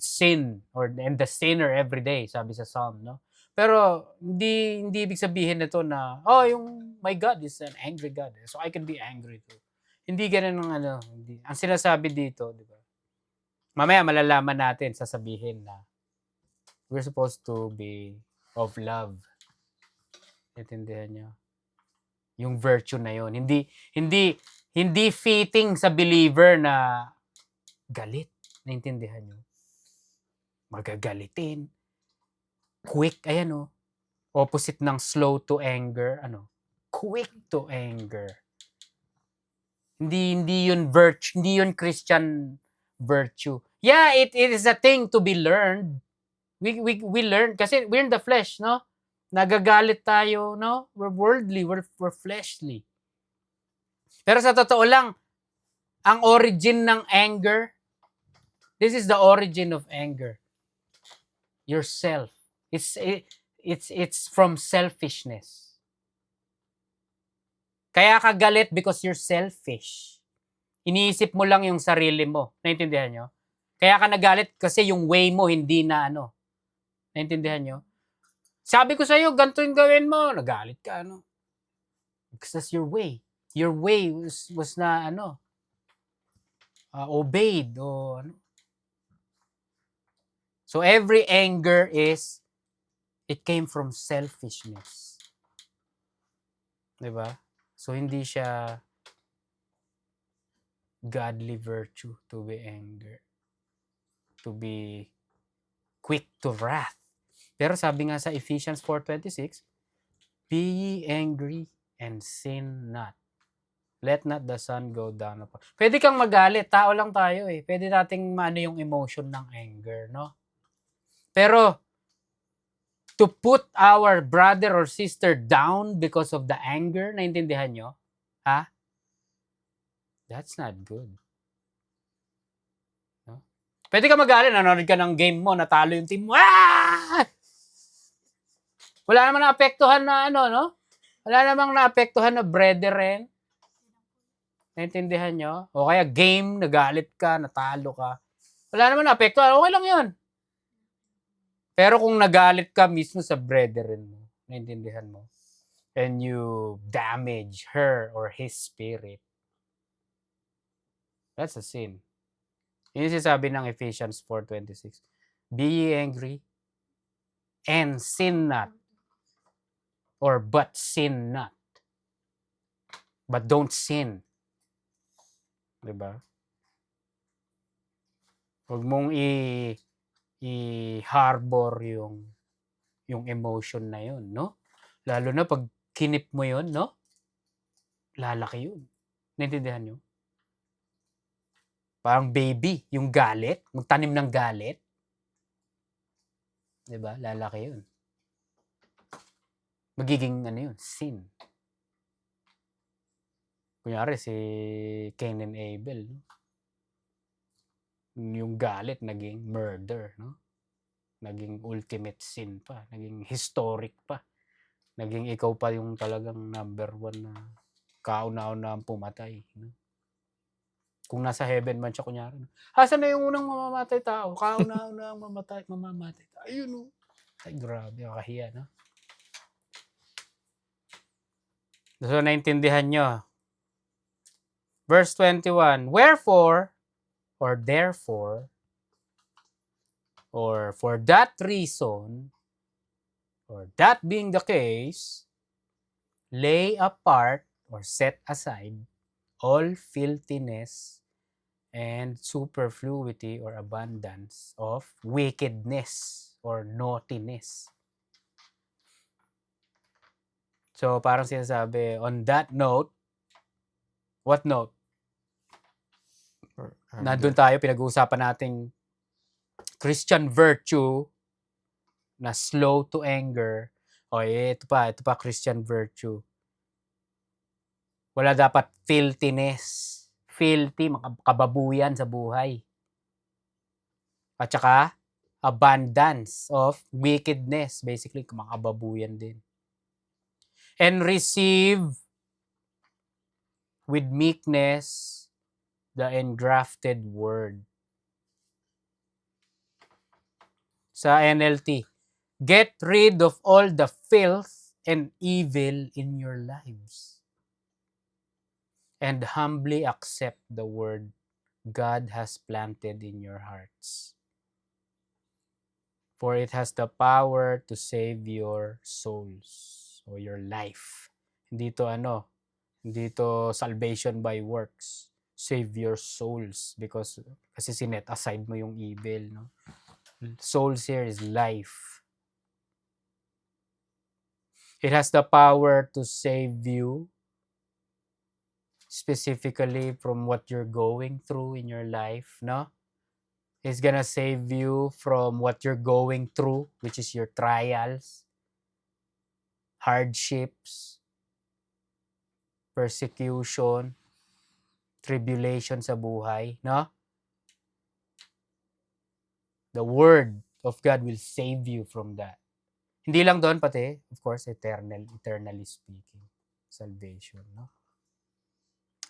sin and the sinner every day, sabi sa Psalm, no? Pero hindi ibig sabihin nito na yung my God is an angry God, so I can be angry too. Hindi ganun ang Ang sinasabi dito, di ba? Mamaya malalaman natin, sasabihin na we're supposed to be of love. Naintindihan nyo? Yung virtue na yon. Hindi fitting sa believer na galit. Naintindihan nyo? Magagalitin. Quick, ayan opposite ng slow to anger, quick to anger. Hindi yun virtue, hindi yun Christian virtue. Yeah, it is a thing to be learned. We learn kasi we're in the flesh, no? Nagagalit tayo, no? We're worldly, we're fleshly. Pero sa totoo lang, ang origin ng anger, this is the origin of anger. Yourself. It's from selfishness. Kaya ka galit because you're selfish. Iniisip mo lang yung sarili mo. Naintindihan nyo? Kaya ka nagalit kasi yung way mo hindi na Naintindihan nyo? Sabi ko sa'yo, ganito yung gawin mo. Nagalit ka, Because that's your way. Your way was na, obeyed o So every anger it came from selfishness. Diba? So hindi siya godly virtue to be anger. To be quick to wrath. Pero sabi nga sa Ephesians 4:26, be ye angry and sin not. Let not the sun go down upon. Pwede kang magalit, tao lang tayo eh. Pwede nating maano yung emotion ng anger, no? Pero to put our brother or sister down because of the anger, naintindihan nyo? Ha? That's not good. No? Pwede ka magalit, nanonood ka ng game mo, natalo yung team mo. Ah! Wala namang naapektuhan na no? Wala namang naapektuhan na brethren. Naintindihan nyo? O kaya game, nagalit ka, natalo ka. Wala naman apektuhan. Okay lang yun. Pero kung nagalit ka mismo sa brethren mo, naintindihan mo, and you damage her or his spirit, that's a sin. Yun yung sinasabi ng Ephesians 4:26. Be ye angry and sin not. Or but sin not. But don't sin. Diba? Huwag mong i-harbor yung emotion na yun, no? Lalo na pag kinip mo yun, no? Lalaki yun. Naintindihan nyo? Parang baby, yung galit, magtanim ng galit. Diba? Lalaki yun. Magiging ano yun, sin. Kunyari si Cain and Abel, no? Yung galit naging murder, no? Naging ultimate sin pa, naging historic pa. Naging ikaw pa yung talagang number 1 na kauna-una ang pumatay, no? Kung nasa heaven man siya kunyari. Asan na yung unang mamamatay tao? Kauna-una ang mamamatay tao. Ayun, no? Ay, grabe, kakahiya, no? So, naintindihan nyo. Verse 21, wherefore, or therefore, or for that reason, or that being the case, lay apart or set aside all filthiness and superfluity or abundance of wickedness or naughtiness. So, parang sinasabi, on that note, what note? Nandun tayo, pinag-uusapan nating Christian virtue na slow to anger. O, ito pa Christian virtue. Wala dapat filthiness. Filthy, kababuyan sa buhay. At saka, abundance of wickedness. Basically, makababuyan din. And receive with meekness the engrafted word. Sa NLT, get rid of all the filth and evil in your lives. And humbly accept the word God has planted in your hearts. For it has the power to save your souls or your life. Hindi to salvation by works. Save your souls kasi sinet aside mo yung evil, no? Souls here is life. It has the power to save you specifically from what you're going through in your life, no? It's gonna save you from what you're going through, which is your trials, hardships, persecution, tribulation sa buhay, no? The word of God will save you from that. Hindi lang doon, pati, of course, eternally speaking, salvation, no?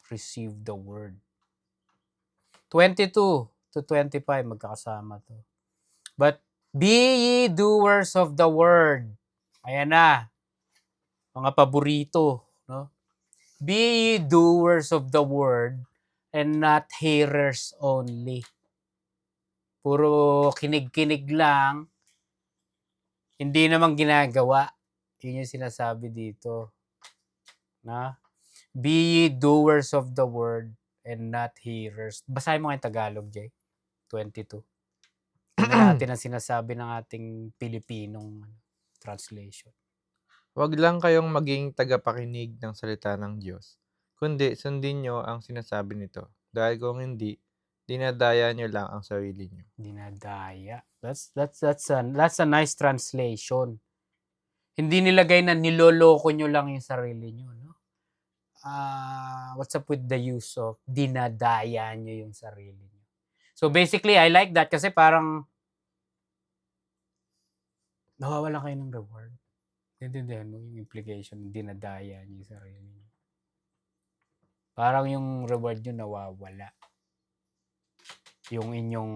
Receive the word. 22 to 25, magkakasama to. But be ye doers of the word. Ayan na. Mga paborito, no? Be ye doers of the word and not hearers only. Puro kinig-kinig lang. Hindi naman ginagawa. Yun yung sinasabi dito. Na? Be ye doers of the word and not hearers. Basahin mo nga yung Tagalog, Jay. 22. Tingnan natin ang sinasabi ng ating Pilipinong translation. Huwag lang kayong maging tagapakinig ng salita ng Diyos, kundi sundin nyo ang sinasabi nito. Dahil kung hindi, dinadaya nyo lang ang sarili nyo. Dinadaya. That's a nice translation. Hindi nilagay na niloloko nyo lang yung sarili nyo, no? What's up with the use of dinadaya nyo yung sarili nyo? So basically, I like that kasi parang nawawalan kayo ng reward. Naintindihan mo yung implication, dinadaya nyo yung sarili nyo. Parang yung reward nyo nawawala. Yung inyong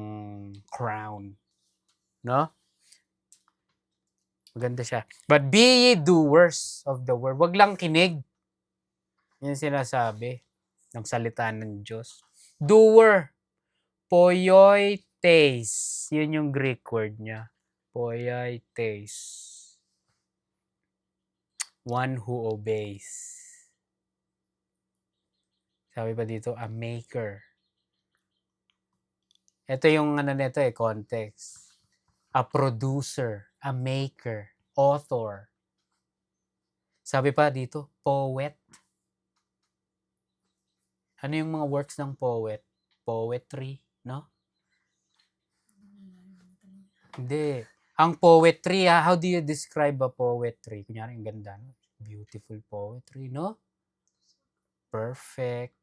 crown. No? Maganda siya. But be ye doers of the word. Wag lang kinig. Yan sinasabi ng salita ng Diyos. Doer. Poioites. Yun yung Greek word niya. Poioites. One who obeys. Sabi pa dito, a maker. Ito yung nito context. A producer, a maker, author. Sabi pa dito, poet. Ano yung mga works ng poet? Poetry, no? Hindi. Ang poetry, how do you describe a poetry? Kunyari, ang ganda, no? Beautiful poetry, no? Perfect.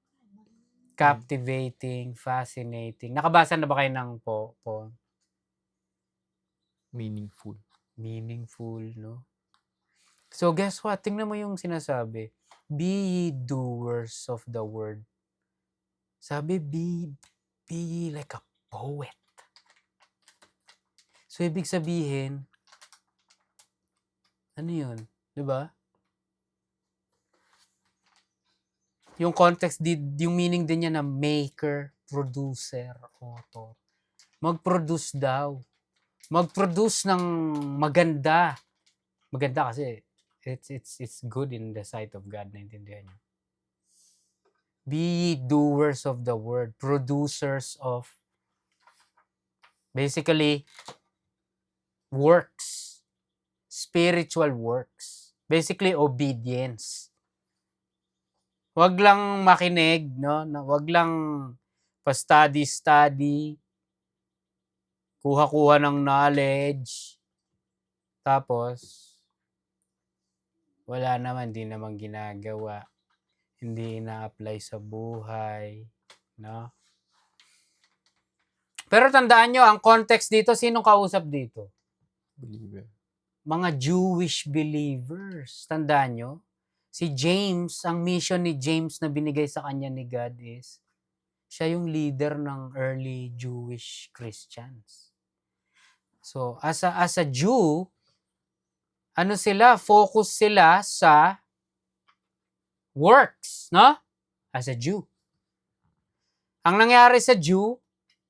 Captivating, fascinating. Nakabasa na ba kayo ng poem? Meaningful. Meaningful, no? So, guess what? Tingnan mo yung sinasabi. Be ye doers of the word. Sabi, be ye like a poet. So, ibig sabihin, ano yun? Diba? Yung context, yung meaning din niya na maker, producer, author. Mag-produce daw. Mag-produce ng maganda. Maganda kasi it's good in the sight of God. Naintindihan niyo? Be ye doers of the word, producers of basically works, spiritual works. Basically obedience. Wag lang makinig, no? Wag lang pa-study, kuha-kuha ng knowledge. Tapos wala naman, di naman ginagawa. Hindi ina-apply sa buhay, no? Pero tandaan nyo, ang context dito, sinong kausap dito? Believer. Mga Jewish believers. Tandaan nyo, si James, ang mission ni James na binigay sa kanya ni God is, siya yung leader ng early Jewish Christians. So, as a Jew, ano sila? Focus sila sa works, no? As a Jew. Ang nangyari sa Jew,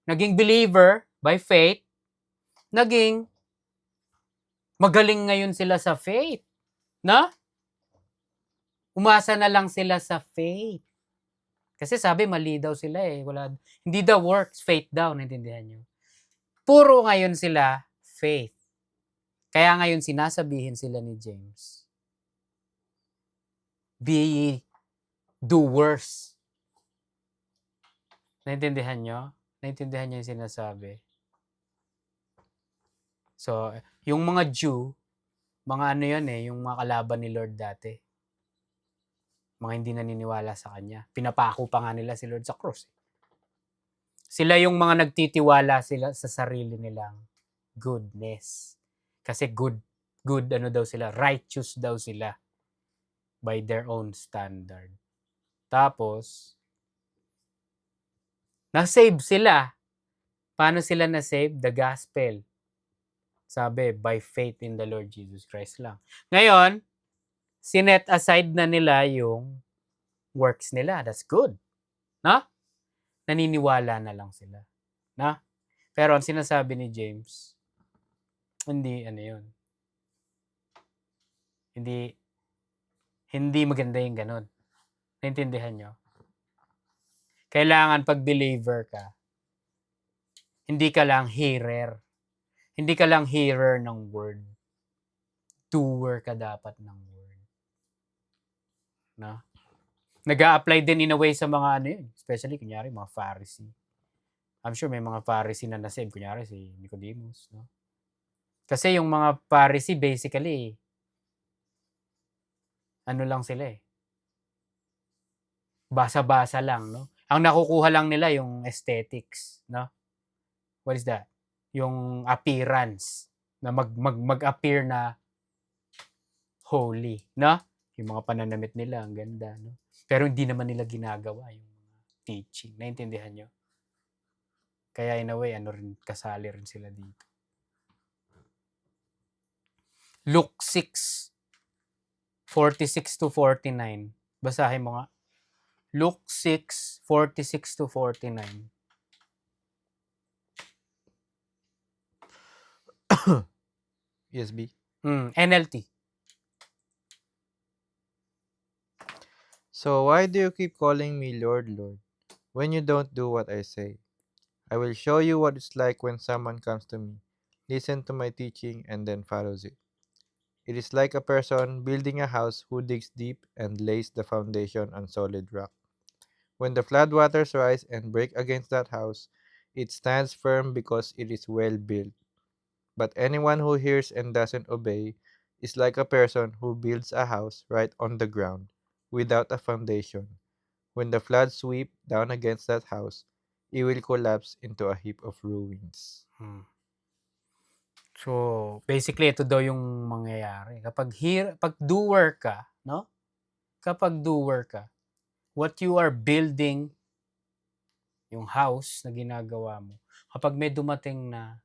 naging believer by faith, naging magaling ngayon sila sa faith, no? Umasa na lang sila sa faith. Kasi sabi, mali daw sila eh. Hindi daw works, faith daw. Naintindihan nyo? Puro ngayon sila, faith. Kaya ngayon sinasabihin sila ni James, be ye doers. Naintindihan nyo? Naintindihan nyo yung sinasabi? So, yung mga Jew, mga ano yun yung mga kalaban ni Lord dati. Mga hindi naniniwala sa Kanya. Pinapako pa nga nila si Lord sa cross. Sila yung mga nagtitiwala sila sa sarili nilang goodness. Kasi good ano daw sila, righteous daw sila by their own standard. Tapos, na-save sila. Paano sila na-save? The gospel. Sabi, by faith in the Lord Jesus Christ lang. Ngayon, sinet aside na nila yung works nila. That's good. No? Naniniwala na lang sila. No? Pero ang sinasabi ni James, hindi yun. Hindi maganda yung ganun. Naintindihan nyo? Kailangan pag believer ka, hindi ka lang hearer. Hindi ka lang hearer ng word. Doer ka dapat ng word. No? Nag-a-apply din in a way sa mga yun. Especially, kunyari, mga Pharisee. I'm sure may mga Pharisee na nasave. Kunyari, si Nicodemus. No? Kasi yung mga Pharisee, basically, ano lang sila basa-basa lang, no? Ang nakukuha lang nila yung aesthetics, no? What is that? Yung appearance na mag-appear na holy, no? Yung mga pananamit nila, ang ganda, no? Pero hindi naman nila ginagawa yung mga teaching. Naintindihan nyo? Kaya in a way, kasali rin sila dito. Luke 6:46-49. Basahin mo nga. Luke 6:46-49. ESB. NLT. So why do you keep calling me Lord, Lord, when you don't do what I say? I will show you what it's like when someone comes to me, listen to my teaching, and then follows it. It is like a person building a house who digs deep and lays the foundation on solid rock. When the floodwaters rise and break against that house, it stands firm because it is well built. But anyone who hears and doesn't obey is like a person who builds a house right on the ground without a foundation. When the floods sweep down against that house, it will collapse into a heap of ruins. So, basically, ito daw yung mangyayari. Pag doer ka, no? Kapag doer ka, what you are building, yung house na ginagawa mo, kapag may dumating na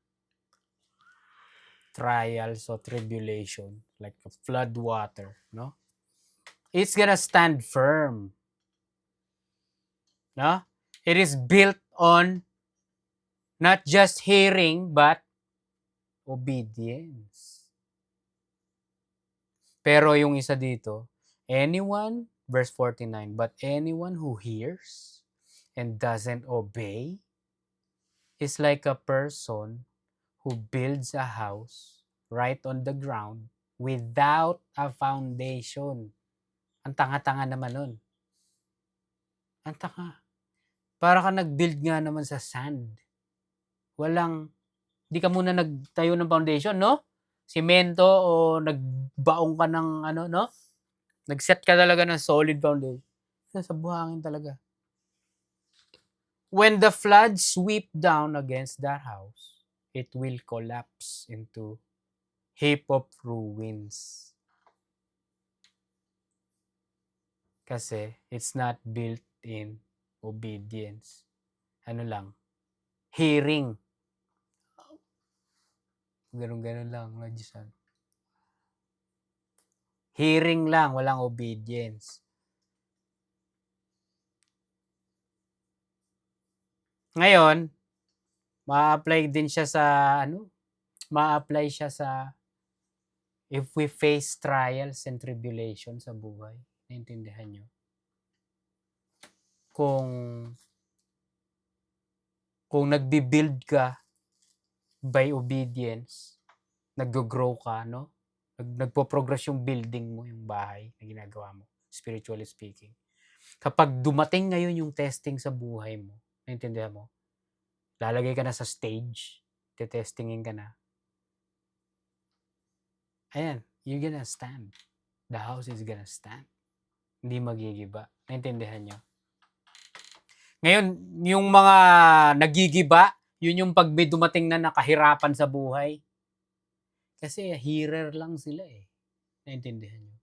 trials or tribulation, like a flood water, no? It's gonna stand firm. No? It is built on not just hearing, but obedience. Pero yung isa dito, verse 49, but anyone who hears and doesn't obey is like a person who builds a house right on the ground without a foundation. Ang tanga-tanga naman nun. Ang tanga. Para ka nag-build nga naman sa sand. Di ka muna nagtayo ng foundation, no? Semento o nagbaong ka ng no? Nag-set ka talaga ng solid foundation. Sa buhangin talaga. When the floods sweep down against that house, it will collapse into heap of ruins. Kasi it's not built in obedience. Ano lang? Hearing. Ganun-ganun lang. Hearing lang, walang obedience. Ngayon, ma-apply din siya sa ma-apply siya sa if we face trials and tribulation sa buhay. Naintindihan nyo? Kung nagbi-build ka by obedience, nag-grow ka, no? Nagpo-progress yung building mo, yung bahay na ginagawa mo, spiritually speaking. Kapag dumating ngayon yung testing sa buhay mo, naintindihan mo? Lalagay ka na sa stage, testingin ka na. Ayan, you're gonna stand. The house is gonna stand. Hindi magigiba. Naintindihan nyo? Ngayon, yung mga nagigiba, yun yung pag may dumating na nakahirapan sa buhay. Kasi hearer lang sila eh. Naintindihan nyo?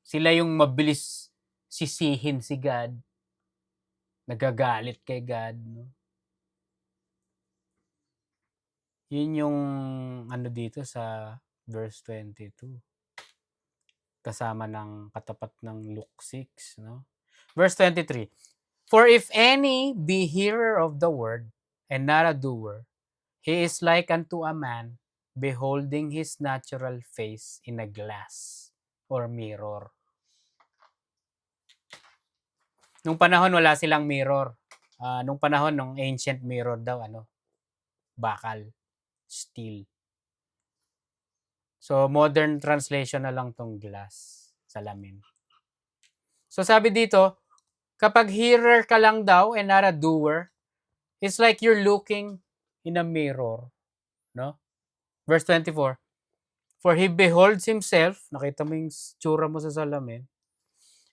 Sila yung mabilis sisihin si God. Nagagalit kay God. No? Yun yung dito sa verse 22. Kasama ng katapat ng Luke 6. No? Verse 23. For if any be hearer of the word and not a doer, he is like unto a man beholding his natural face in a glass or mirror. Nung panahon wala silang mirror. Nung panahon ng ancient mirror daw bakal, steel. So modern translation na lang tong glass, salamin. So sabi dito, kapag hearer ka lang daw and not a doer, it's like you're looking in a mirror, no? Verse 24. For he beholds himself, nakita mo yung tsura mo sa salamin,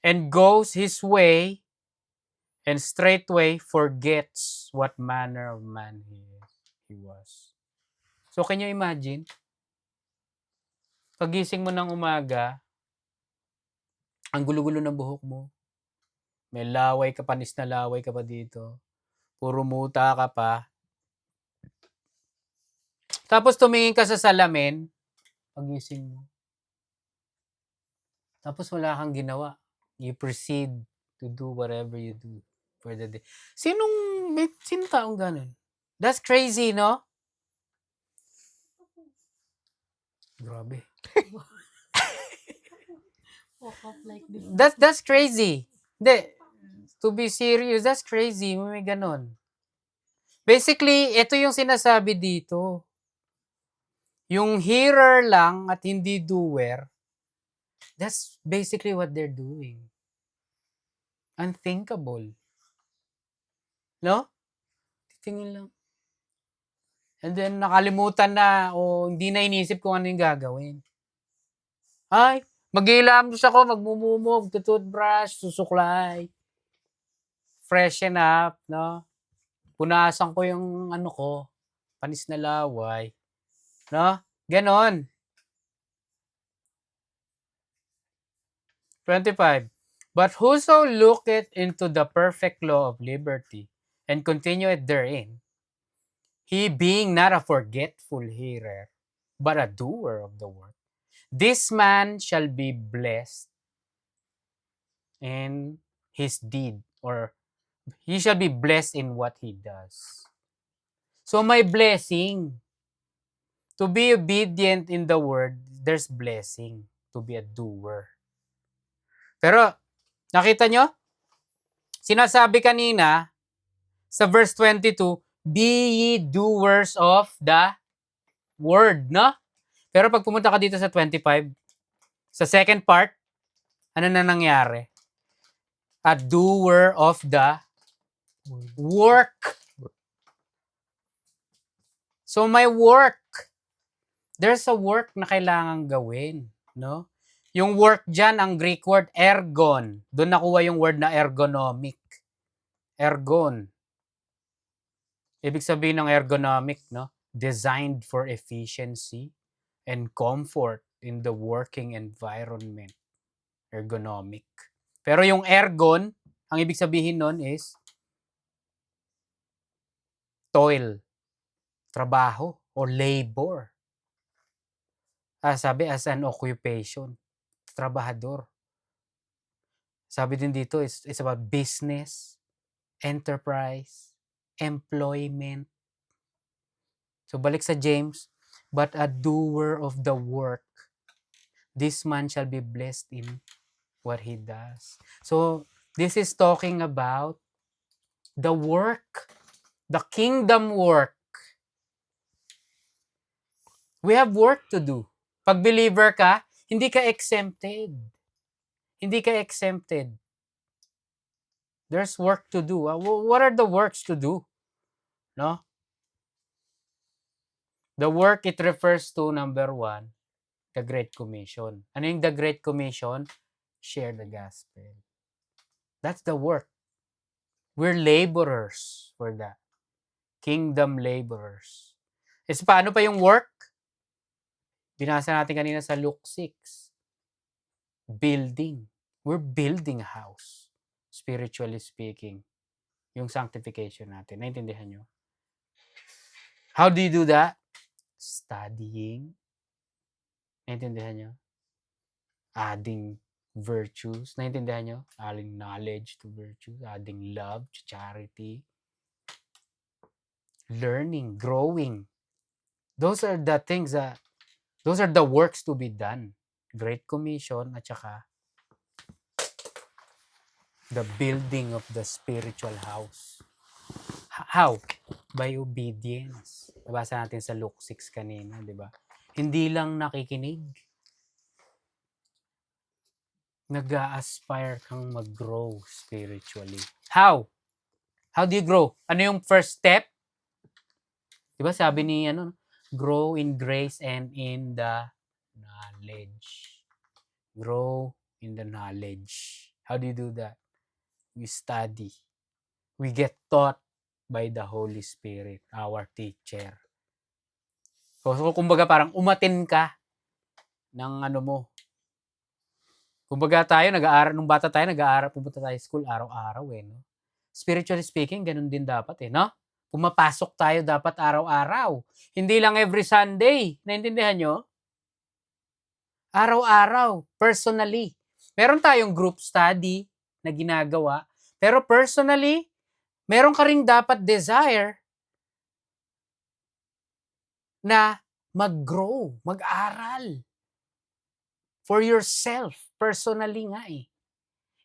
and goes his way, and straightway forgets what manner of man he was. So can you imagine? Pagising mo ng umaga, Ang gulo-gulo ng buhok mo. May laway ka, panis na laway ka pa dito. Puro muta ka pa. Tapos tumingin ka sa salamin, pagising mo. Tapos wala kang ginawa. You proceed to do whatever you do for the day. Sino taong ganun? That's crazy, no? Grabe. Walk up like this. That's crazy. Hindi. To be serious, that's crazy. May ganun. Basically, ito yung sinasabi dito. Yung hearer lang at hindi doer, that's basically what they're doing. Unthinkable. No? Titingin lang. And then, nakalimutan na o hindi na inisip kung ano yung gagawin. Ay, mag-iilamos ako, magmumumog, toothbrush, susuklay. Freshen up, no? Punasan ko yung ano ko, panis na laway. No? Ganon. 25. But whoso looketh into the perfect law of liberty, and continueth therein, he being not a forgetful hearer, but a doer of the work, this man shall be blessed in his deed, or he shall be blessed in what he does. So may blessing. To be obedient in the word, there's blessing. To be a doer. Pero, nakita nyo? Sinasabi kanina, sa verse 22, be ye doers of the word, no? Pero pag pumunta ka dito sa 25, sa second part, ano na nangyari? A doer of the work. So may work. There's a work na kailangan gawin, no? Yung work dyan, ang Greek word, ergon. Doon nakuha yung word na ergonomic. Ergon. Ibig sabihin ng ergonomic, no? Designed for efficiency and comfort in the working environment. Ergonomic. Pero yung ergon, ang ibig sabihin nun is toil, trabaho, or labor. Sabi, as an occupation, trabahador. Sabi din dito, it's about business, enterprise, employment. So balik sa James, but a doer of the work, this man shall be blessed in what he does. So this is talking about the work, the kingdom work. We have work to do. Pag believer ka, hindi ka exempted. Hindi ka exempted. There's work to do. What are the works to do? No? The work, it refers to, number 1, the Great Commission. Ano yung the Great Commission? Share the gospel. That's the work. We're laborers for that. Kingdom laborers. Paano pa yung work? Binasa natin kanina sa Luke 6. Building. We're building a house. Spiritually speaking. Yung sanctification natin. Naintindihan nyo? How do you do that? Studying. Naintindihan nyo? Adding virtues. Naintindihan nyo? Adding knowledge to virtues. Adding love to charity. Learning. Growing. Those are the things that, those are the works to be done. Great Commission at saka the building of the spiritual house. How? By obedience. Nabasa natin sa Luke 6 kanina, di ba? Hindi lang nakikinig. Nag-a-aspire kang mag-grow spiritually. How? How do you grow? Ano yung first step? Di ba sabi ni grow in grace and in the knowledge. Grow in the knowledge. How do you do that? We study. We get taught by the Holy Spirit, our teacher. So kumbaga parang umatin ka ng Kumbaga tayo, nag-aaral, nung bata tayo, nag-aaral, pupunta tayo school araw-araw eh, no? Spiritually speaking, ganun din dapat eh, no? Pumapasok tayo dapat araw-araw. Hindi lang every Sunday. Naintindihan nyo? Araw-araw, personally. Meron tayong group study na ginagawa, pero personally, meron ka ring dapat desire na mag-grow, mag-aral. For yourself, personally nga eh.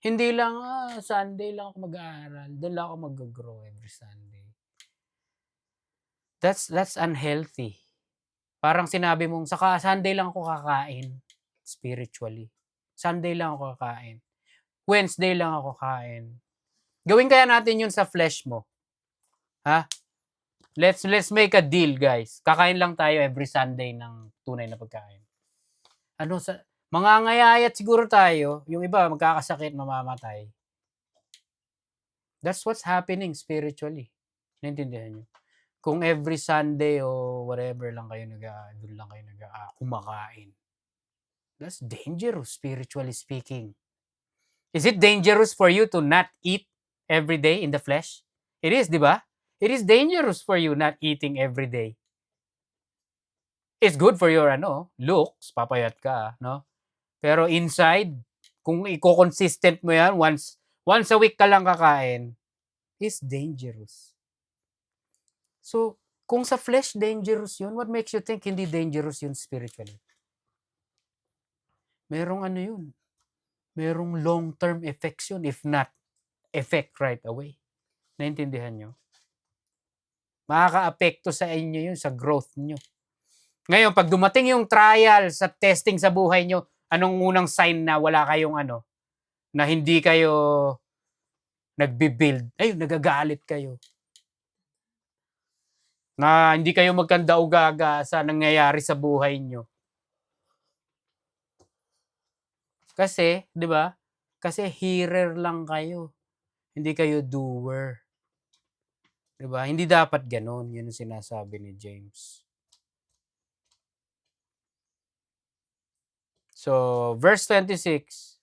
Hindi lang, Sunday lang ako mag-aaral. Doon lang ako mag-grow every Sunday. That's unhealthy. Parang sinabi mong, saka Sunday lang ako kakain spiritually. Sunday lang ako kakain. Wednesday lang ako kakain. Gawin kaya natin yun sa flesh mo. Ha? Let's make a deal, guys. Kakain lang tayo every Sunday ng tunay na pagkain. Ano sa mangangayayat siguro tayo, yung iba magkakasakit, mamamatay. That's what's happening spiritually. Naintindihan niyo? Kung every Sunday o whatever lang kayo doon lang kayo kumakain. That's dangerous spiritually speaking. Is it dangerous for you to not eat every day in the flesh? It is, di ba? It is dangerous for you not eating every day. It's good for your looks, papayat ka, no? Pero inside, kung i-consistent mo yan, once a week ka lang kakain, is dangerous. So, kung sa flesh dangerous yun, what makes you think hindi dangerous yun spiritually? Merong yun. Merong long-term effects yun, if not effect right away. Naintindihan nyo? Makaka-apekto sa inyo yun, sa growth nyo. Ngayon, pag dumating yung trial sa testing sa buhay nyo, anong unang sign na wala kayong na hindi kayo nagbi-build? Ayun, nagagalit kayo. Na hindi kayo magkanda-ugaga sa nangyayari sa buhay nyo. Kasi, di ba? Kasi hearer lang kayo. Hindi kayo doer. Di ba? Hindi dapat ganon. Yun ang sinasabi ni James. So, verse 26.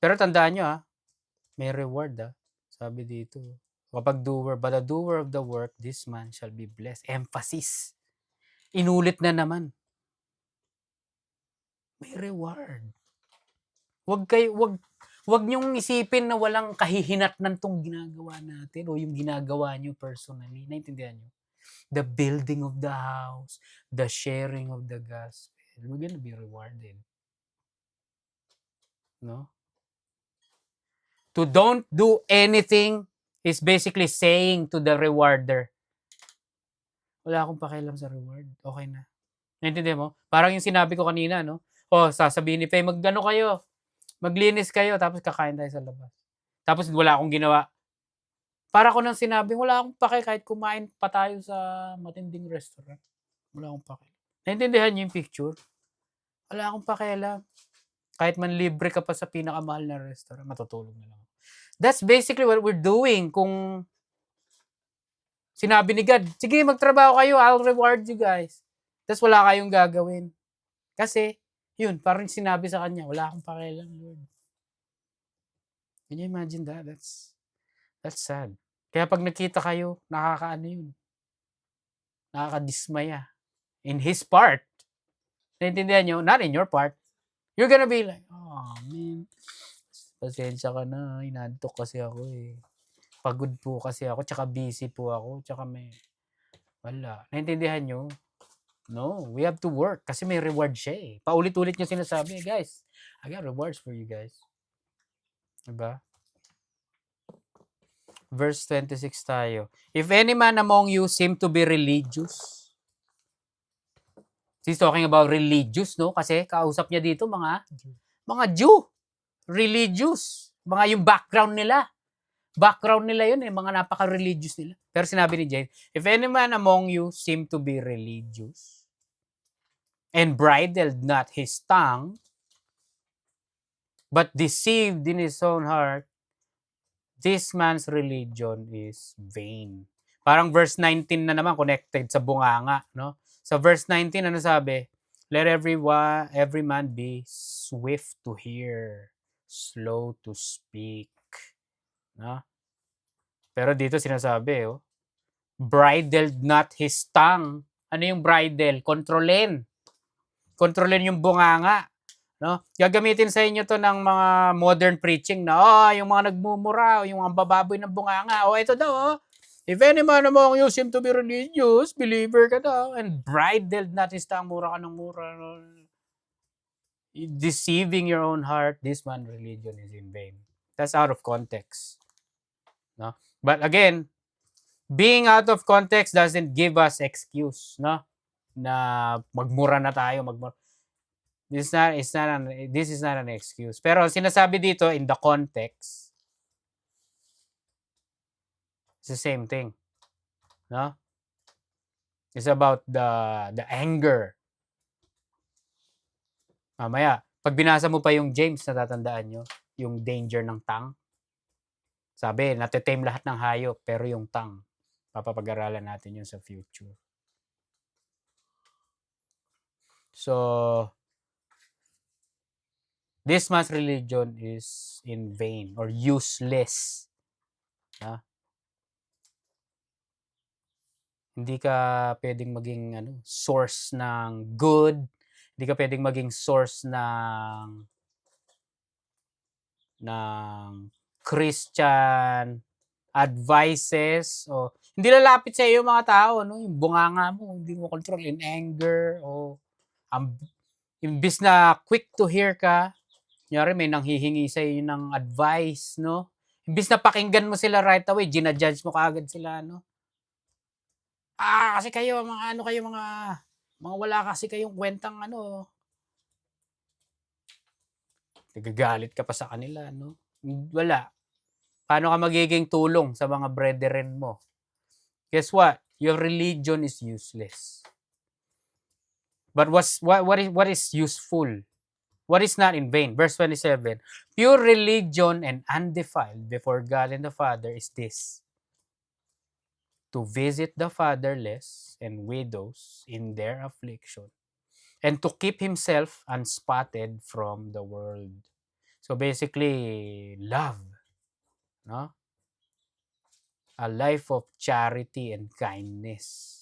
Pero tandaan nyo may reward Sabi dito. Kapag doer, but the doer of the work, this man shall be blessed. Emphasis. Inulit na naman. May reward. Wag niyong isipin na walang kahihinatnan tong ginagawa natin o yung ginagawa niyo personally. Naintindihan niyo? The building of the house, the sharing of the gospel. We're gonna be rewarded. No? To don't do anything is basically saying to the rewarder, wala akong pakialam sa reward. Okay na. Naintindihan mo? Parang yung sinabi ko kanina, no? Sasabihin ni Faye, kayo. Maglinis kayo, tapos kakain tayo sa labas. Tapos wala akong ginawa. Para ko nang sinabi, wala akong pake kahit kumain pa tayo sa matinding restaurant. Wala akong pake. Naintindihan niyo yung picture? Wala akong pakialam. Kahit man libre ka pa sa pinakamahal na restaurant, matutulog na lang. That's basically what we're doing. Kung sinabi ni God, sige magtrabaho kayo, I'll reward you guys. Tapos wala kayong gagawin. Kasi, yun, parang sinabi sa kanya, wala akong pakialam, Lord. Can you imagine that? That's sad. Kaya pag nakita kayo, nakakaano yun. Nakakadismaya. In His part. Naintindihan nyo? Not in your part. You're gonna be like, oh man, pasensya ka na, inantok kasi ako eh. Pagod po kasi ako, tsaka busy po ako, tsaka wala. Naintindihan nyo? No, we have to work kasi may reward siya eh. Paulit-ulit niya sinasabi, guys, I got rewards for you guys. Diba? Verse 26 tayo. If any man among you seem to be religious. He's talking about religious, no? Kasi kausap niya dito mga Jew. Religious. Mga yung background nila. Background nila yun mga napaka-religious nila. Pero sinabi ni James, if any man among you seem to be religious and bridled not his tongue, but deceived in his own heart, this man's religion is vain. Parang verse 19 na naman connected sa bunganga, no? Sa verse 19, ano sabi? Let every man be swift to hear, slow to speak. No? Pero dito sinasabi, bridled not his tongue. Ano yung bridle? Kontrolin. Kontrolin yung bunganga. No? Gagamitin sa inyo to ng mga modern preaching na, yung mga nagmumura, yung mga bababoy ng bunganga. Ito daw, if any man among you seem to be religious, believer ka daw, and bridled not his tongue, mura ka ng mura. Deceiving your own heart, this man religion is in vain. That's out of context. No? But again, being out of context doesn't give us excuse, no? Na magmura na tayo, This is not an excuse. Pero sinasabi dito in the context, it's the same thing. No? It's about the anger. Mamaya, pag binasa mo pa yung James, natatandaan nyo, yung danger ng tongue. Sabi, natetame lahat ng hayop, pero yung tongue, papapag-aralan natin yun sa future. So, this man's religion is in vain or useless. Hindi ka pwedeng maging source ng good. Hindi ka pwedeng maging source ng Christian advices o hindi lalapit sa iyo mga tao, yung bunganga mo, hindi mo control in anger o imbis na quick to hear ka, kunyari may nanghihingi sa iyo ng advice, no? Imbis na pakinggan mo sila right away, ginajudge mo kaagad sila, no? Kasi kayo mga wala kasi kayong kwentang nagagalit ka pa sa kanila, no? Wala. Paano ka magiging tulong sa mga brethren mo? Guess what? Your religion is useless. But what is useful? What is not in vain? Verse 27. Pure religion and undefiled before God and the Father is this: to visit the fatherless and widows in their affliction, and to keep himself unspotted from the world. So basically, love, no? A life of charity and kindness.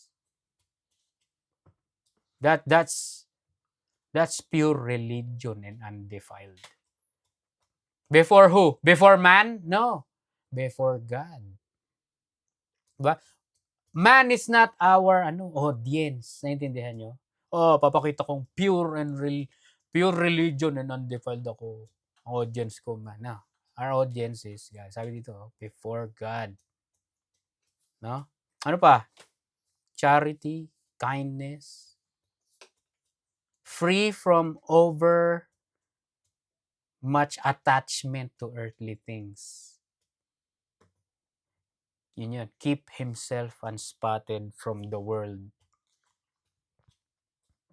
That's pure religion and undefiled. Before who? Before man? No. Before God. Diba? Man is not our audience. Naintindihan nyo? Papakita kong pure religion and undefiled ako. Audience ko man. No. Our audience is, guys, sabi dito, before God. No? Ano pa? Charity, kindness, free from over much attachment to earthly things. Yun. Keep himself unspotted from the world,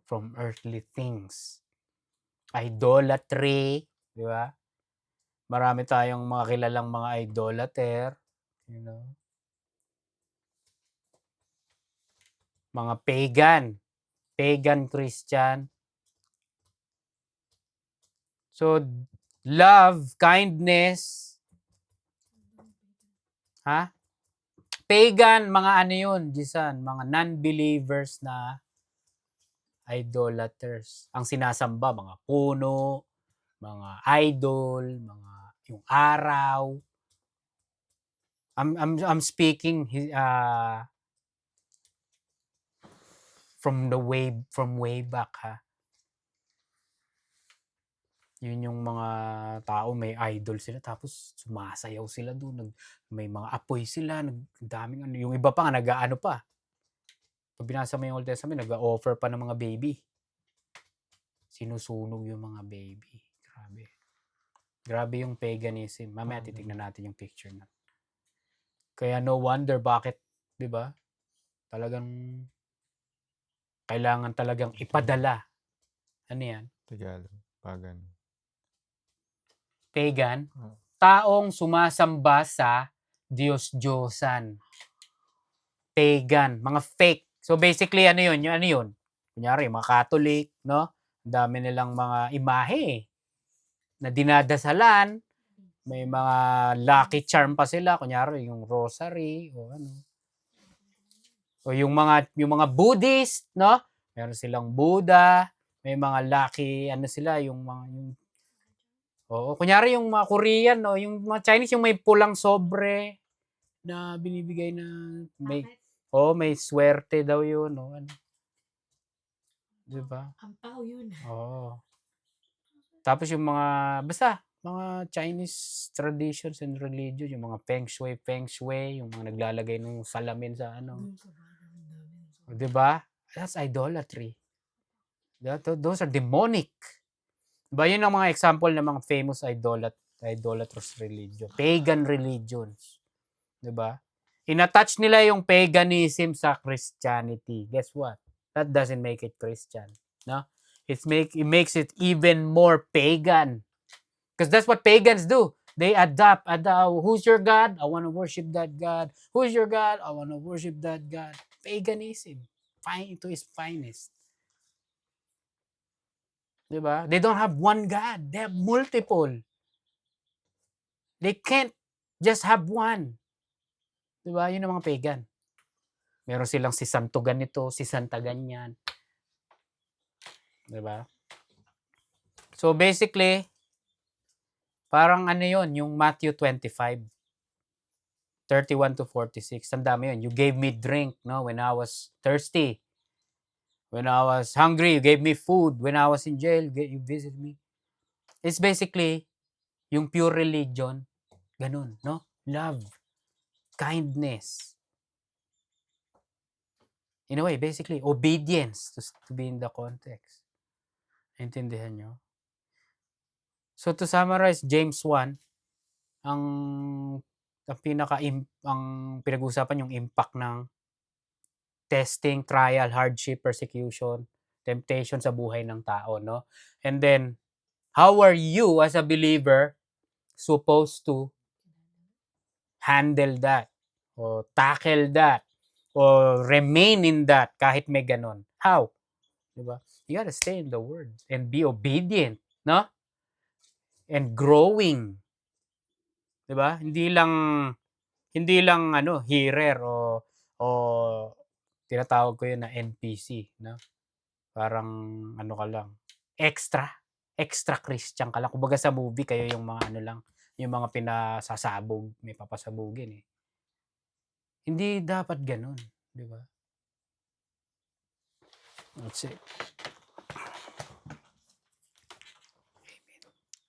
from earthly things. Idolatry, di ba? Marami tayong mga kilalang mga idolater, mga pagan Christian. So, love, kindness, pagan, mga yun, Jisan, mga non-believers na idolaters. Ang sinasamba, mga puno, mga idol, mga yung araw. I'm speaking from way back, Yun yung mga tao, may idol sila, tapos sumasayaw sila doon, may mga apoy sila, daming yung iba pa nga nag-aano pa. Pag binasa mo yung Old Testament, nag-offer pa ng mga baby. Sinusunog yung mga baby. Grabe yung paganism. Mamaya titignan natin yung picture na. Kaya no wonder bakit, 'di ba? Talagang kailangan talagang ipadala. Ano yan? Tagalog. Pagan. Pagan. Taong sumasamba sa Diyos-Diyosan. Pagan. Mga fake. So basically, ano yun? Kunyari mga Catholic, no? Ang dami nilang mga imahe na dinadasalan, may mga lucky charm pa sila, kunyari yung rosary o ano. O yung mga Buddhist, no? Meron silang Buddha, may mga lucky ano sila, yung mga yung oo, kunyari yung mga Korean, no, yung mga Chinese yung may pulang sobre na binibigay na may may swerte daw yun, no, ano. 'Di ba? Ampaw yun. Oo. Tapos yung mga basta mga Chinese traditions and religion, yung mga feng shui, yung mga naglalagay ng salamin sa ano, Dun sa bahay, ang dami. 'di ba? That's idolatry. Those are demonic. 'Di ba yun ang mga example ng mga famous idolatrous religion, pagan religions, 'di ba? Inattach nila yung paganism sa Christianity. Guess what? That doesn't make it Christian, no? It makes it even more pagan. Because that's what pagans do. They adapt. Who's your God? I want to worship that God. Who's your God? I want to worship that God. Paganism. Fine to its finest. Diba? They don't have one God. They have multiple. They can't just have one. Diba? Yun ang mga pagan. Meron silang si Santo ganito, si Santa ganyan. Diba? So basically, parang ano yun, yung Matthew 25, 31 to 46. Tanda mo yun. You gave me drink, no, when I was thirsty. When I was hungry, you gave me food. When I was in jail, you visited me. It's basically yung pure religion. Ganun, no? Love. Kindness. In a way, basically, obedience to be in the context. Intindihan nyo? So to summarize, James 1, ang pinag-uusapan yung impact ng testing, trial, hardship, persecution, temptation sa buhay ng tao, no? And then, how are you as a believer supposed to handle that o tackle that o remain in that kahit may ganon? How? Diba? You gotta stay in the word and be obedient, no? And growing. Diba? Hindi lang ano, hearer o tinatawag ko yun na NPC, no? Parang ano ka lang, extra Christian ka lang. Kumbaga sa movie kayo yung mga ano lang, yung mga pinasasabog, may papasabugin eh. Hindi dapat ganun, di ba? That's it.